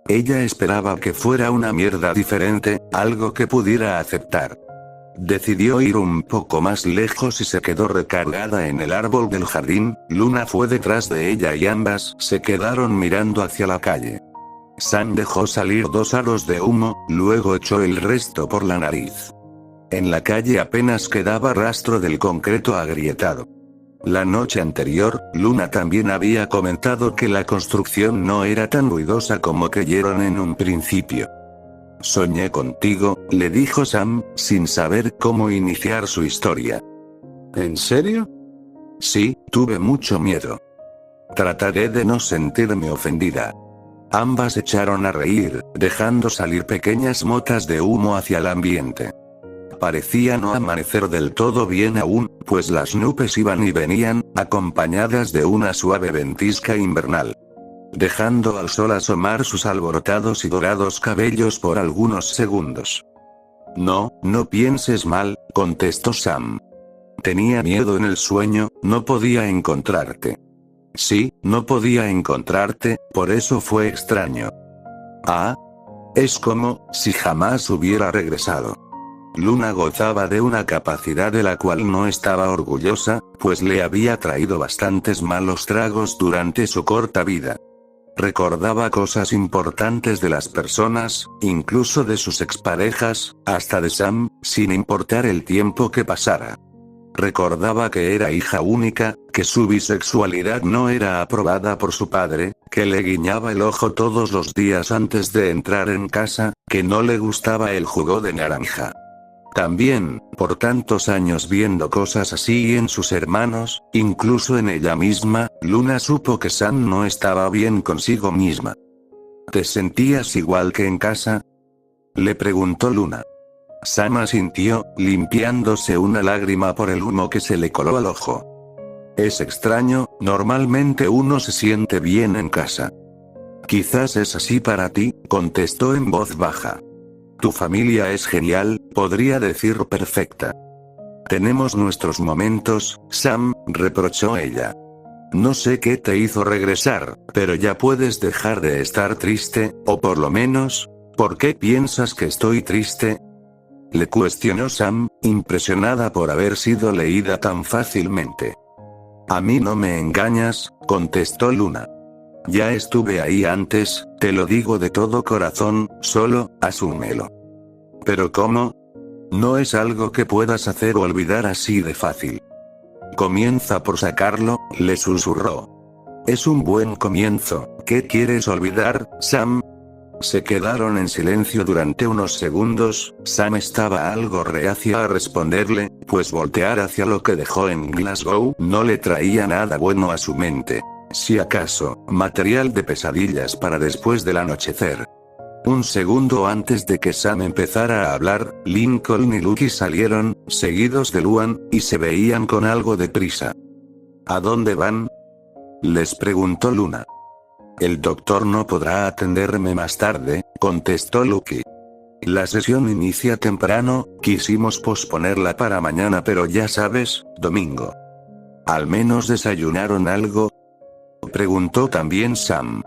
Ella esperaba que fuera una mierda diferente, algo que pudiera aceptar. Decidió ir un poco más lejos y se quedó recargada en el árbol del jardín. Luna fue detrás de ella y ambas se quedaron mirando hacia la calle. Sam dejó salir 2 aros de humo, luego echó el resto por la nariz. En la calle apenas quedaba rastro del concreto agrietado. La noche anterior, Luna también había comentado que la construcción no era tan ruidosa como creyeron en un principio. Soñé contigo, le dijo Sam, sin saber cómo iniciar su historia. ¿En serio? Sí, tuve mucho miedo. Trataré de no sentirme ofendida. Ambas echaron a reír, dejando salir pequeñas motas de humo hacia el ambiente. Parecía no amanecer del todo bien aún, pues las nubes iban y venían, acompañadas de una suave ventisca invernal, dejando al sol asomar sus alborotados y dorados cabellos por algunos segundos. No, no pienses mal, contestó Sam. Tenía miedo en el sueño, no podía encontrarte. Sí, no podía encontrarte, por eso fue extraño. Ah. Es como si jamás hubiera regresado. Luna gozaba de una capacidad de la cual no estaba orgullosa, pues le había traído bastantes malos tragos durante su corta vida. Recordaba cosas importantes de las personas, incluso de sus exparejas, hasta de Sam, sin importar el tiempo que pasara. Recordaba que era hija única, que su bisexualidad no era aprobada por su padre, que le guiñaba el ojo todos los días antes de entrar en casa, que no le gustaba el jugo de naranja. También, por tantos años viendo cosas así en sus hermanos, incluso en ella misma, Luna supo que Sam no estaba bien consigo misma. ¿Te sentías igual que en casa?, le preguntó Luna. Sam asintió, limpiándose una lágrima por el humo que se le coló al ojo. Es extraño, normalmente uno se siente bien en casa. Quizás es así para ti, contestó en voz baja. Tu familia es genial, podría decir perfecta. Tenemos nuestros momentos, Sam, reprochó ella. No sé qué te hizo regresar, pero ya puedes dejar de estar triste, o por lo menos, ¿por qué piensas que estoy triste?, le cuestionó Sam, impresionada por haber sido leída tan fácilmente. A mí no me engañas, contestó Luna. Ya estuve ahí antes, te lo digo de todo corazón, solo, asúmelo. ¿Pero cómo? No es algo que puedas hacer o olvidar así de fácil. Comienza por sacarlo, le susurró. Es un buen comienzo, ¿qué quieres olvidar, Sam? Se quedaron en silencio durante unos segundos. Sam estaba algo reacia a responderle, pues voltear hacia lo que dejó en Glasgow no le traía nada bueno a su mente. Si acaso, material de pesadillas para después del anochecer. Un segundo antes de que Sam empezara a hablar, Lincoln y Lucky salieron, seguidos de Luan, y se veían con algo de prisa. ¿A dónde van?, les preguntó Luna. El doctor no podrá atenderme más tarde, contestó Lucky. La sesión inicia temprano, quisimos posponerla para mañana, pero ya sabes, domingo. ¿Al menos desayunaron algo?, preguntó también Sam.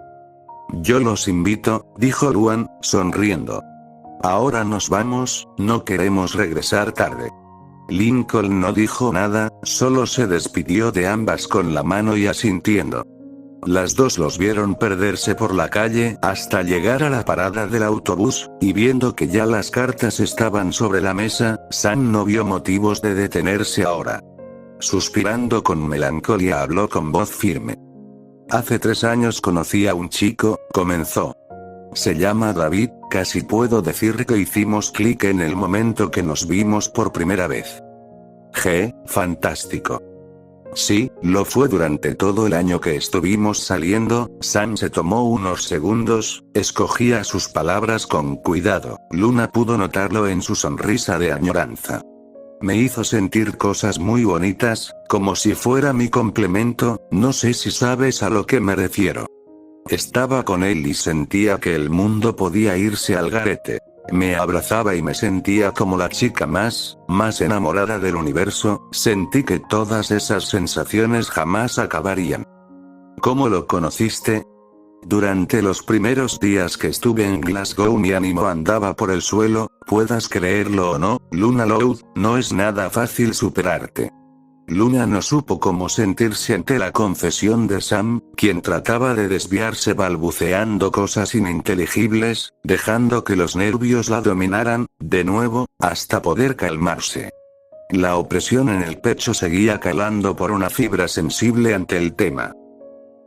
Yo los invito, dijo Luan, sonriendo. Ahora nos vamos, no queremos regresar tarde. Lincoln no dijo nada, solo se despidió de ambas con la mano y asintiendo. Las dos los vieron perderse por la calle hasta llegar a la parada del autobús, y viendo que ya las cartas estaban sobre la mesa, Sam no vio motivos de detenerse ahora. Suspirando con melancolía habló con voz firme. Hace 3 años conocí a un chico, comenzó. Se llama David, casi puedo decir que hicimos clic en el momento que nos vimos por primera vez. Fantástico. Sí, lo fue durante todo el año que estuvimos saliendo. Sam se tomó unos segundos, escogía sus palabras con cuidado. Luna pudo notarlo en su sonrisa de añoranza. Me hizo sentir cosas muy bonitas, como si fuera mi complemento, no sé si sabes a lo que me refiero. Estaba con él y sentía que el mundo podía irse al garete. Me abrazaba y me sentía como la chica más enamorada del universo. Sentí que todas esas sensaciones jamás acabarían. ¿Cómo lo conociste?, Durante los primeros días que estuve en Glasgow mi ánimo andaba por el suelo, puedas creerlo o no, Luna Loud, no es nada fácil superarte. Luna no supo cómo sentirse ante la confesión de Sam, quien trataba de desviarse balbuceando cosas ininteligibles, dejando que los nervios la dominaran, de nuevo, hasta poder calmarse. La opresión en el pecho seguía calando por una fibra sensible ante el tema.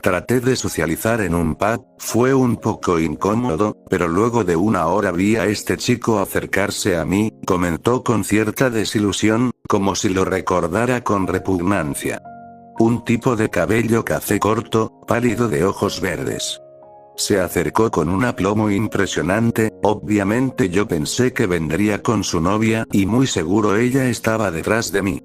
Traté de socializar en un pub, fue un poco incómodo, pero luego de una hora vi a este chico acercarse a mí, comentó con cierta desilusión, como si lo recordara con repugnancia. Un tipo de cabello café corto, pálido de ojos verdes. Se acercó con un aplomo impresionante, obviamente yo pensé que vendría con su novia y muy seguro ella estaba detrás de mí.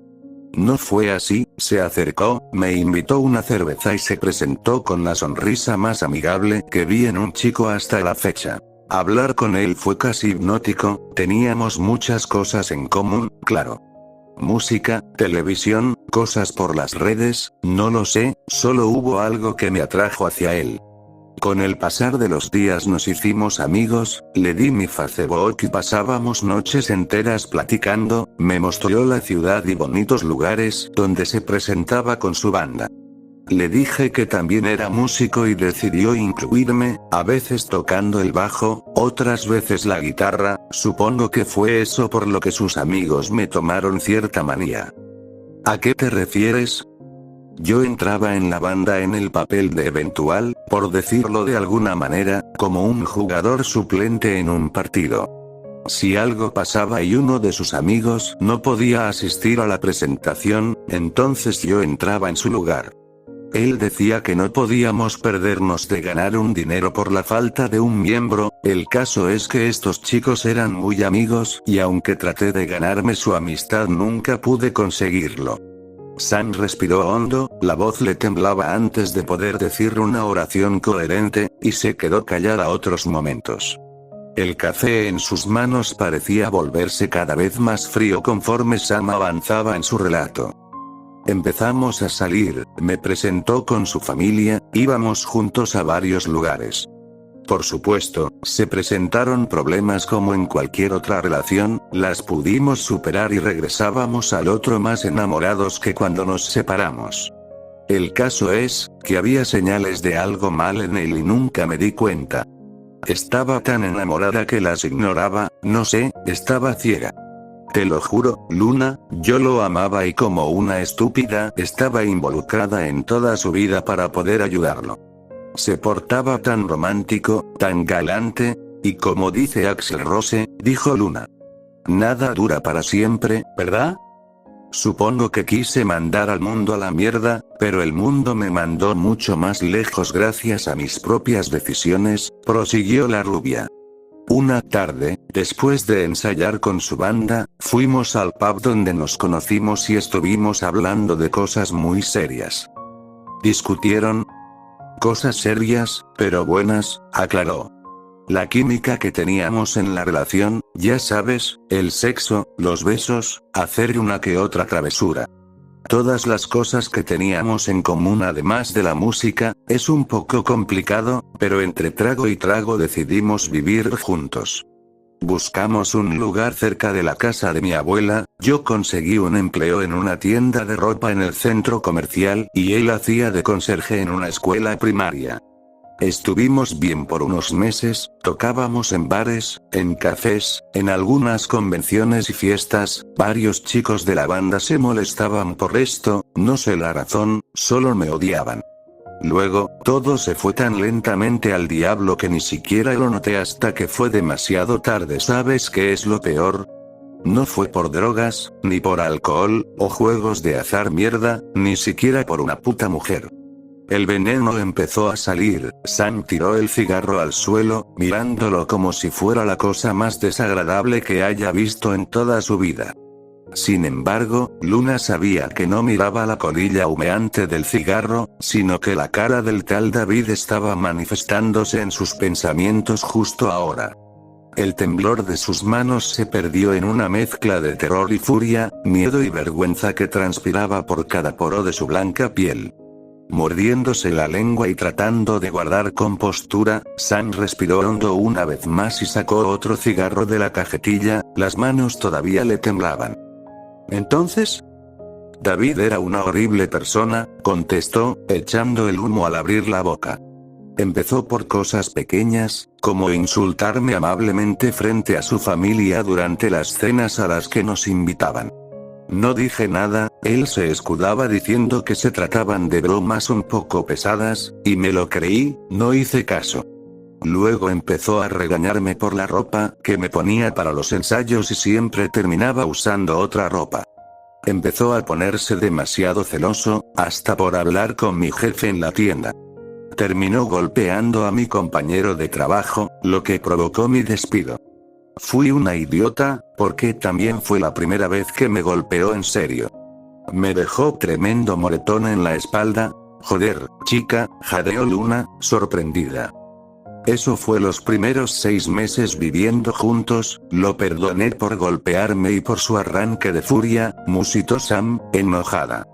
No fue así, se acercó, me invitó una cerveza y se presentó con la sonrisa más amigable que vi en un chico hasta la fecha. Hablar con él fue casi hipnótico, teníamos muchas cosas en común, claro. Música, televisión, cosas por las redes, no lo sé, solo hubo algo que me atrajo hacia él. Con el pasar de los días nos hicimos amigos, le di mi Facebook y pasábamos noches enteras platicando, me mostró la ciudad y bonitos lugares donde se presentaba con su banda. Le dije que también era músico y decidió incluirme, a veces tocando el bajo, otras veces la guitarra, supongo que fue eso por lo que sus amigos me tomaron cierta manía. ¿A qué te refieres? Yo entraba en la banda en el papel de eventual, por decirlo de alguna manera, como un jugador suplente en un partido. Si algo pasaba y uno de sus amigos no podía asistir a la presentación, entonces yo entraba en su lugar. Él decía que no podíamos perdernos de ganar un dinero por la falta de un miembro, el caso es que estos chicos eran muy amigos y aunque traté de ganarme su amistad nunca pude conseguirlo. Sam respiró hondo, la voz le temblaba antes de poder decir una oración coherente, y se quedó callada otros momentos. El café en sus manos parecía volverse cada vez más frío conforme Sam avanzaba en su relato. Empezamos a salir, me presentó con su familia, íbamos juntos a varios lugares. Por supuesto, se presentaron problemas como en cualquier otra relación, las pudimos superar y regresábamos al otro más enamorados que cuando nos separamos. El caso es, que había señales de algo mal en él y nunca me di cuenta. Estaba tan enamorada que las ignoraba, no sé, estaba ciega. Te lo juro, Luna, yo lo amaba y como una estúpida, estaba involucrada en toda su vida para poder ayudarlo. Se portaba tan romántico, tan galante, y como dice Axl Rose, dijo Luna. Nada dura para siempre, ¿verdad? Supongo que quise mandar al mundo a la mierda, pero el mundo me mandó mucho más lejos gracias a mis propias decisiones, prosiguió la rubia. Una tarde, después de ensayar con su banda, fuimos al pub donde nos conocimos y estuvimos hablando de cosas muy serias. ¿Discutieron? Cosas serias, pero buenas, aclaró. La química que teníamos en la relación, ya sabes, el sexo, los besos, hacer una que otra travesura. Todas las cosas que teníamos en común además de la música, es un poco complicado, pero entre trago y trago decidimos vivir juntos. Buscamos un lugar cerca de la casa de mi abuela, yo conseguí un empleo en una tienda de ropa en el centro comercial y él hacía de conserje en una escuela primaria. Estuvimos bien por unos meses, tocábamos en bares, en cafés, en algunas convenciones y fiestas, varios chicos de la banda se molestaban por esto, no sé la razón, solo me odiaban. Luego, todo se fue tan lentamente al diablo que ni siquiera lo noté hasta que fue demasiado tarde. ¿Sabes qué es lo peor? No fue por drogas, ni por alcohol, o juegos de azar mierda, ni siquiera por una puta mujer. El veneno empezó a salir, Sam tiró el cigarro al suelo, mirándolo como si fuera la cosa más desagradable que haya visto en toda su vida. Sin embargo, Luna sabía que no miraba la colilla humeante del cigarro, sino que la cara del tal David estaba manifestándose en sus pensamientos justo ahora. El temblor de sus manos se perdió en una mezcla de terror y furia, miedo y vergüenza que transpiraba por cada poro de su blanca piel. Mordiéndose la lengua y tratando de guardar compostura, Sam respiró hondo una vez más y sacó otro cigarro de la cajetilla, las manos todavía le temblaban. ¿Entonces? David era una horrible persona, contestó, echando el humo al abrir la boca. Empezó por cosas pequeñas, como insultarme amablemente frente a su familia durante las cenas a las que nos invitaban. No dije nada, él se escudaba diciendo que se trataban de bromas un poco pesadas, y me lo creí, no hice caso. Luego empezó a regañarme por la ropa que me ponía para los ensayos y siempre terminaba usando otra ropa. Empezó a ponerse demasiado celoso, hasta por hablar con mi jefe en la tienda. Terminó golpeando a mi compañero de trabajo, lo que provocó mi despido. Fui una idiota, porque también fue la primera vez que me golpeó en serio. Me dejó tremendo moretón en la espalda. Joder, chica, jadeó Luna, sorprendida. Eso fue los primeros 6 meses viviendo juntos, lo perdoné por golpearme y por su arranque de furia, musitó Sam, enojada.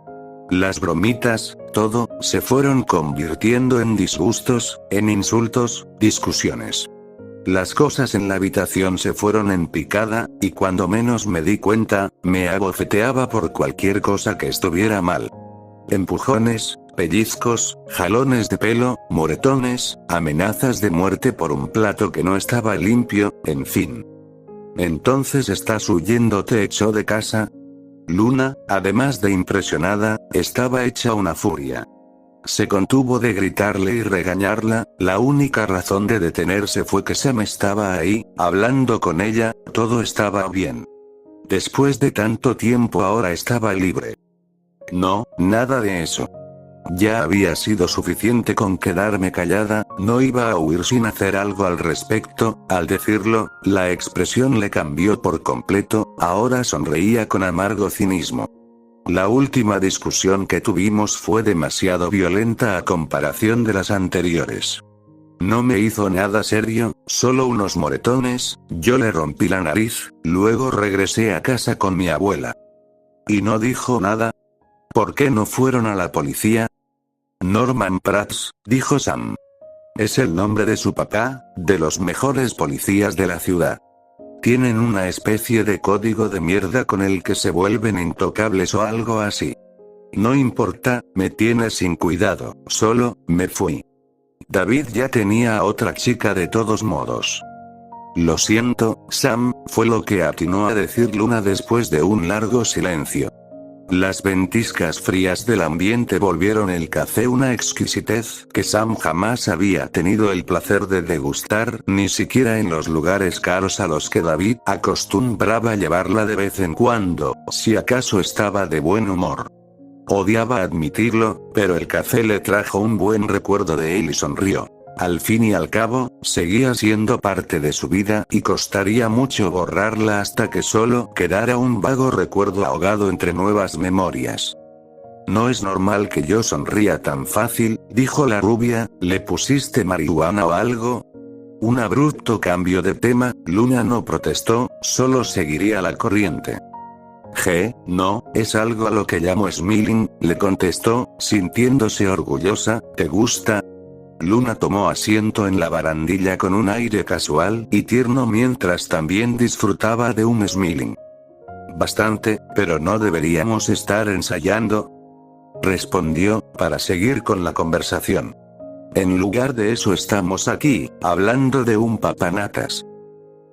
Las bromitas, todo, se fueron convirtiendo en disgustos, en insultos, discusiones. Las cosas en la habitación se fueron en picada, y cuando menos me di cuenta, me abofeteaba por cualquier cosa que estuviera mal. Empujones, pellizcos, jalones de pelo, moretones, amenazas de muerte por un plato que no estaba limpio, en fin. ¿Entonces estás huyendo? ¿Te echó de casa? Luna, además de impresionada, estaba hecha una furia. Se contuvo de gritarle y regañarla, la única razón de detenerse fue que Sam estaba ahí, hablando con ella, todo estaba bien. Después de tanto tiempo ahora estaba libre. No, nada de eso. Ya había sido suficiente con quedarme callada, no iba a huir sin hacer algo al respecto. Al decirlo, la expresión le cambió por completo, ahora sonreía con amargo cinismo. La última discusión que tuvimos fue demasiado violenta a comparación de las anteriores. No me hizo nada serio, solo unos moretones, yo le rompí la nariz, luego regresé a casa con mi abuela. ¿Y no dijo nada? ¿Por qué no fueron a la policía? Norman Prats, dijo Sam. Es el nombre de su papá, de los mejores policías de la ciudad. Tienen una especie de código de mierda con el que se vuelven intocables o algo así. No importa, me tiene sin cuidado, solo, me fui. David ya tenía a otra chica de todos modos. Lo siento, Sam, fue lo que atinó a decir Luna después de un largo silencio. Las ventiscas frías del ambiente volvieron el café una exquisitez que Sam jamás había tenido el placer de degustar, ni siquiera en los lugares caros a los que David acostumbraba llevarla de vez en cuando, si acaso estaba de buen humor. Odiaba admitirlo, pero el café le trajo un buen recuerdo de él y sonrió. Al fin y al cabo, seguía siendo parte de su vida y costaría mucho borrarla hasta que solo quedara un vago recuerdo ahogado entre nuevas memorias. No es normal que yo sonría tan fácil, dijo la rubia, ¿le pusiste marihuana o algo? Un abrupto cambio de tema, Luna no protestó, solo seguiría la corriente. No, es algo a lo que llamo smiling, le contestó, sintiéndose orgullosa, ¿te gusta? Luna tomó asiento en la barandilla con un aire casual y tierno mientras también disfrutaba de un smiling. Bastante, pero no deberíamos estar ensayando, respondió, para seguir con la conversación. En lugar de eso estamos aquí, hablando de un papanatas.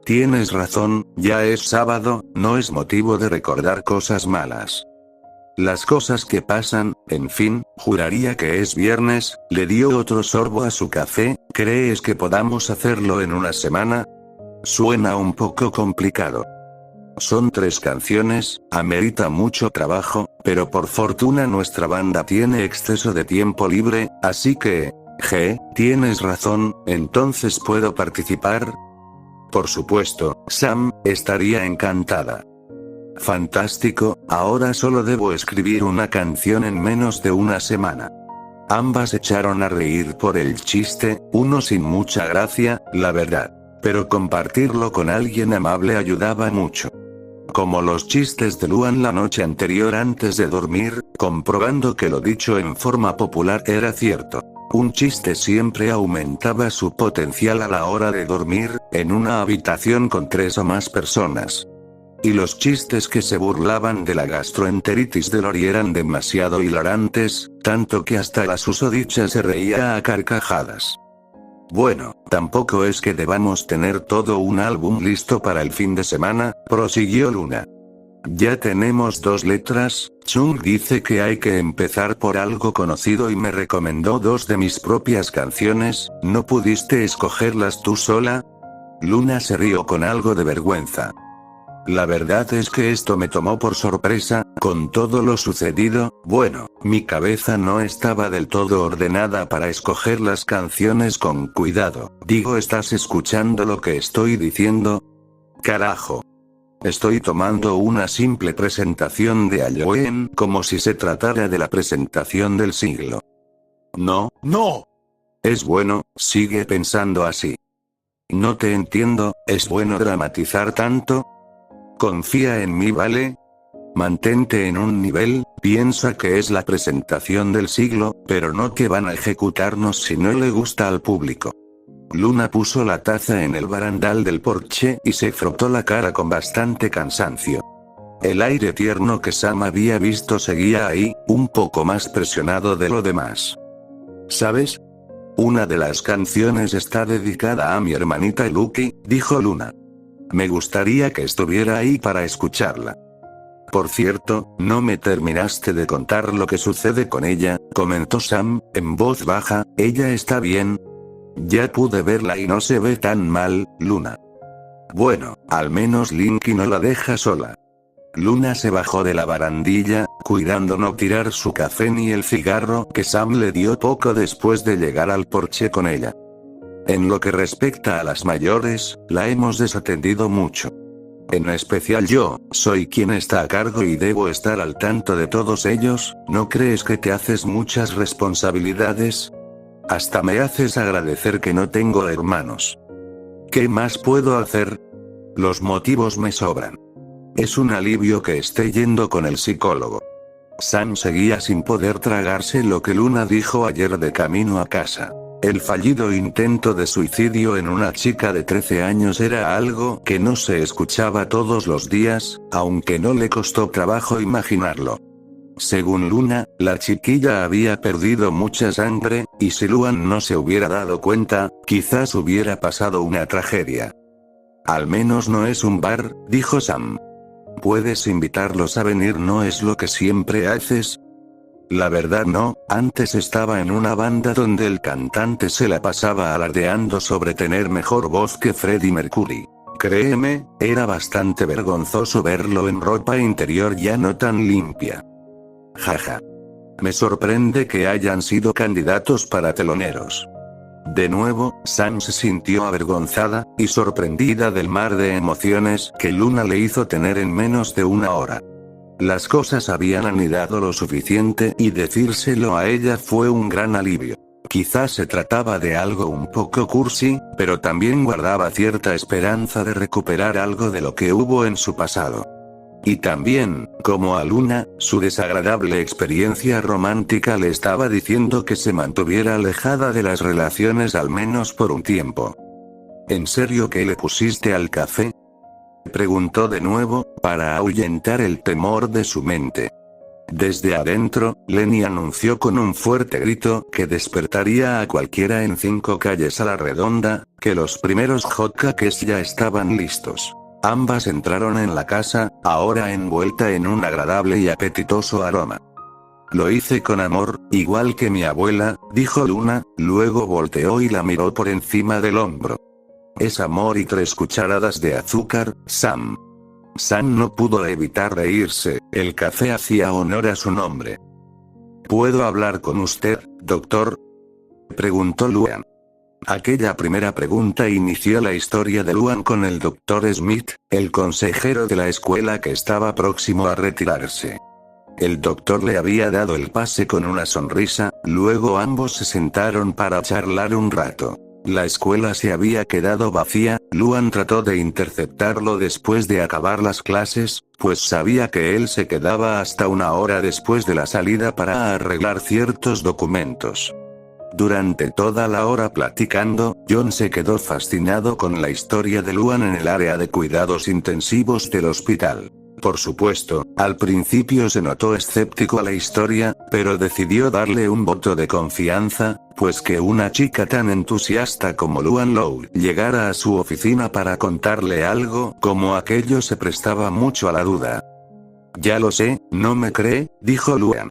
Tienes razón, ya es sábado, no es motivo de recordar cosas malas. Las cosas que pasan, en fin, juraría que es viernes, le dio otro sorbo a su café, ¿crees que podamos hacerlo en una semana? Suena un poco complicado. Son 3 canciones, amerita mucho trabajo, pero por fortuna nuestra banda tiene exceso de tiempo libre, así que... tienes razón, entonces ¿puedo participar? Por supuesto, Sam, estaría encantada. Fantástico, ahora solo debo escribir una canción en menos de una semana. Ambas echaron a reír por el chiste, uno sin mucha gracia, la verdad. Pero compartirlo con alguien amable ayudaba mucho. como los chistes de Luan la noche anterior antes de dormir, comprobando que lo dicho en forma popular era cierto. Un chiste siempre aumentaba su potencial a la hora de dormir, en una habitación con 3 o más personas. Y los chistes que se burlaban de la gastroenteritis de Lori eran demasiado hilarantes, tanto que hasta la susodicha se reía a carcajadas. Bueno, tampoco es que debamos tener todo un álbum listo para el fin de semana, prosiguió Luna. Ya tenemos 2 letras, Chung dice que hay que empezar por algo conocido y me recomendó 2 de mis propias canciones, ¿no pudiste escogerlas tú sola? Luna se rió con algo de vergüenza. La verdad es que esto me tomó por sorpresa, con todo lo sucedido, bueno, mi cabeza no estaba del todo ordenada para escoger las canciones con cuidado. Digo, ¿estás escuchando lo que estoy diciendo? Carajo. Estoy tomando una simple presentación de Halloween como si se tratara de la presentación del siglo. No, no. Es bueno, sigue pensando así. No te entiendo, ¿es bueno dramatizar tanto? Confía en mí, ¿vale? Mantente en un nivel, piensa que es la presentación del siglo, pero no que van a ejecutarnos si no le gusta al público. Luna puso la taza en el barandal del porche y se frotó la cara con bastante cansancio. El aire tierno que Sam había visto seguía ahí, un poco más presionado de lo demás. ¿Sabes? Una de las canciones está dedicada a mi hermanita Lucky, dijo Luna. Me gustaría que estuviera ahí para escucharla. Por cierto, no me terminaste de contar lo que sucede con ella, comentó Sam, en voz baja, ¿ella está bien? Ya pude verla y no se ve tan mal, Luna. Bueno, al menos Linky no la deja sola. Luna se bajó de la barandilla, cuidando no tirar su café ni el cigarro que Sam le dio poco después de llegar al porche con ella. En lo que respecta a las mayores, la hemos desatendido mucho. En especial yo, soy quien está a cargo y debo estar al tanto de todos ellos, ¿no crees que te haces muchas responsabilidades? Hasta me haces agradecer que no tengo hermanos. ¿Qué más puedo hacer? Los motivos me sobran. Es un alivio que esté yendo con el psicólogo. Sam seguía sin poder tragarse lo que Luna dijo ayer de camino a casa. El fallido intento de suicidio en una chica de 13 años era algo que no se escuchaba todos los días, aunque no le costó trabajo imaginarlo. Según Luna, la chiquilla había perdido mucha sangre, y si Luan no se hubiera dado cuenta, quizás hubiera pasado una tragedia. Al menos no es un bar, dijo Sam. Puedes invitarlos a venir, ¿no es lo que siempre haces? La verdad no, antes estaba en una banda donde el cantante se la pasaba alardeando sobre tener mejor voz que Freddie Mercury. Créeme, era bastante vergonzoso verlo en ropa interior ya no tan limpia. Jaja. Me sorprende que hayan sido candidatos para teloneros. De nuevo, Sam se sintió avergonzada y sorprendida del mar de emociones que Luna le hizo tener en menos de una hora. Las cosas habían anidado lo suficiente y decírselo a ella fue un gran alivio. Quizás se trataba de algo un poco cursi, pero también guardaba cierta esperanza de recuperar algo de lo que hubo en su pasado. Y también, como a Luna, su desagradable experiencia romántica le estaba diciendo que se mantuviera alejada de las relaciones al menos por un tiempo. ¿En serio que le pusiste al café? Preguntó de nuevo, para ahuyentar el temor de su mente. Desde adentro, Lenny anunció con un fuerte grito que despertaría a cualquiera en 5 calles a la redonda, que los primeros hotcakes ya estaban listos. Ambas entraron en la casa, ahora envuelta en un agradable y apetitoso aroma. Lo hice con amor, igual que mi abuela, dijo Luna, luego volteó y la miró por encima del hombro. Es amor y 3 cucharadas de azúcar, Sam. Sam no pudo evitar reírse, el café hacía honor a su nombre. ¿Puedo hablar con usted, doctor? Preguntó Luan. Aquella primera pregunta inició la historia de Luan con el Dr. Smith, el consejero de la escuela que estaba próximo a retirarse. El doctor le había dado el pase con una sonrisa, luego ambos se sentaron para charlar un rato. La escuela se había quedado vacía. Luan trató de interceptarlo después de acabar las clases, pues sabía que él se quedaba hasta una hora después de la salida para arreglar ciertos documentos. Durante toda la hora platicando, John se quedó fascinado con la historia de Luan en el área de cuidados intensivos del hospital. Por supuesto, al principio se notó escéptico a la historia, pero decidió darle un voto de confianza, pues que una chica tan entusiasta como Luan Lowe llegara a su oficina para contarle algo como aquello se prestaba mucho a la duda. Ya lo sé, ¿no me cree?, dijo Luan.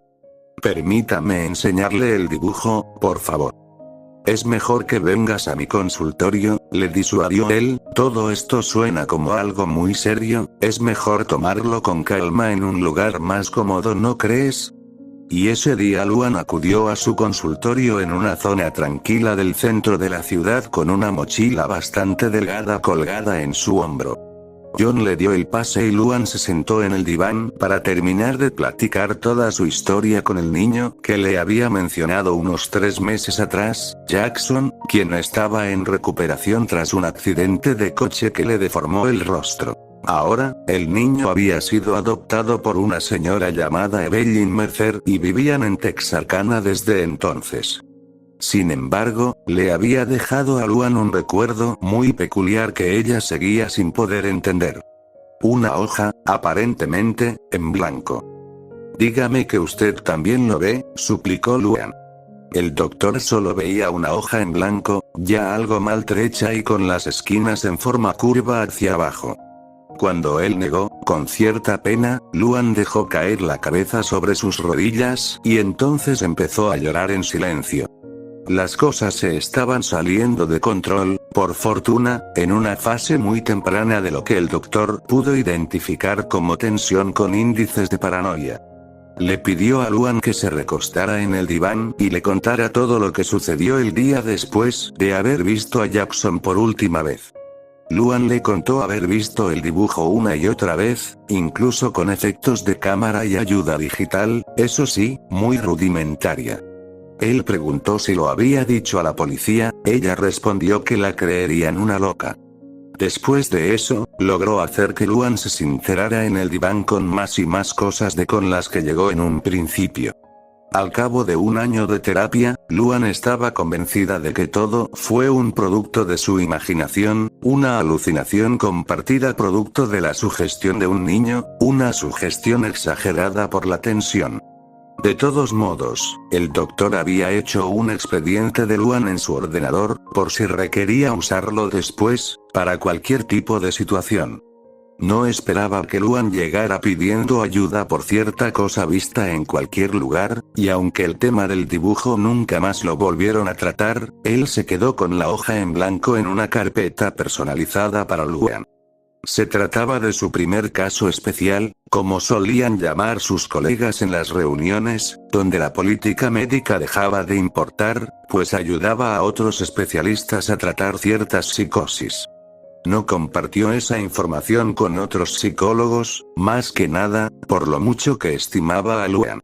Permítame enseñarle el dibujo, por favor. Es mejor que vengas a mi consultorio, le disuadió él. Todo esto suena como algo muy serio, es mejor tomarlo con calma en un lugar más cómodo, ¿no crees? Y ese día Luan acudió a su consultorio en una zona tranquila del centro de la ciudad con una mochila bastante delgada colgada en su hombro. John le dio el pase y Luan se sentó en el diván para terminar de platicar toda su historia con el niño que le había mencionado unos 3 meses atrás, Jackson, quien estaba en recuperación tras un accidente de coche que le deformó el rostro. Ahora, el niño había sido adoptado por una señora llamada Evelyn Mercer y vivían en Texarkana desde entonces. Sin embargo, le había dejado a Luan un recuerdo muy peculiar que ella seguía sin poder entender. Una hoja, aparentemente, en blanco. Dígame que usted también lo ve, suplicó Luan. El doctor solo veía una hoja en blanco, ya algo maltrecha y con las esquinas en forma curva hacia abajo. Cuando él negó, con cierta pena, Luan dejó caer la cabeza sobre sus rodillas y entonces empezó a llorar en silencio. Las cosas se estaban saliendo de control, por fortuna, en una fase muy temprana de lo que el doctor pudo identificar como tensión con índices de paranoia. Le pidió a Luan que se recostara en el diván y le contara todo lo que sucedió el día después de haber visto a Jackson por última vez. Luan le contó haber visto el dibujo una y otra vez, incluso con efectos de cámara y ayuda digital, eso sí, muy rudimentaria. Él preguntó si lo había dicho a la policía, ella respondió que la creerían una loca. Después de eso, logró hacer que Luan se sincerara en el diván con más y más cosas de con las que llegó en un principio. Al cabo de un año de terapia, Luan estaba convencida de que todo fue un producto de su imaginación, una alucinación compartida producto de la sugestión de un niño, una sugestión exagerada por la tensión. De todos modos, el doctor había hecho un expediente de Luan en su ordenador, por si requería usarlo después, para cualquier tipo de situación. No esperaba que Luan llegara pidiendo ayuda por cierta cosa vista en cualquier lugar, y aunque el tema del dibujo nunca más lo volvieron a tratar, él se quedó con la hoja en blanco en una carpeta personalizada para Luan. Se trataba de su primer caso especial, como solían llamar sus colegas en las reuniones, donde la política médica dejaba de importar, pues ayudaba a otros especialistas a tratar ciertas psicosis. No compartió esa información con otros psicólogos, más que nada, por lo mucho que estimaba a Luan.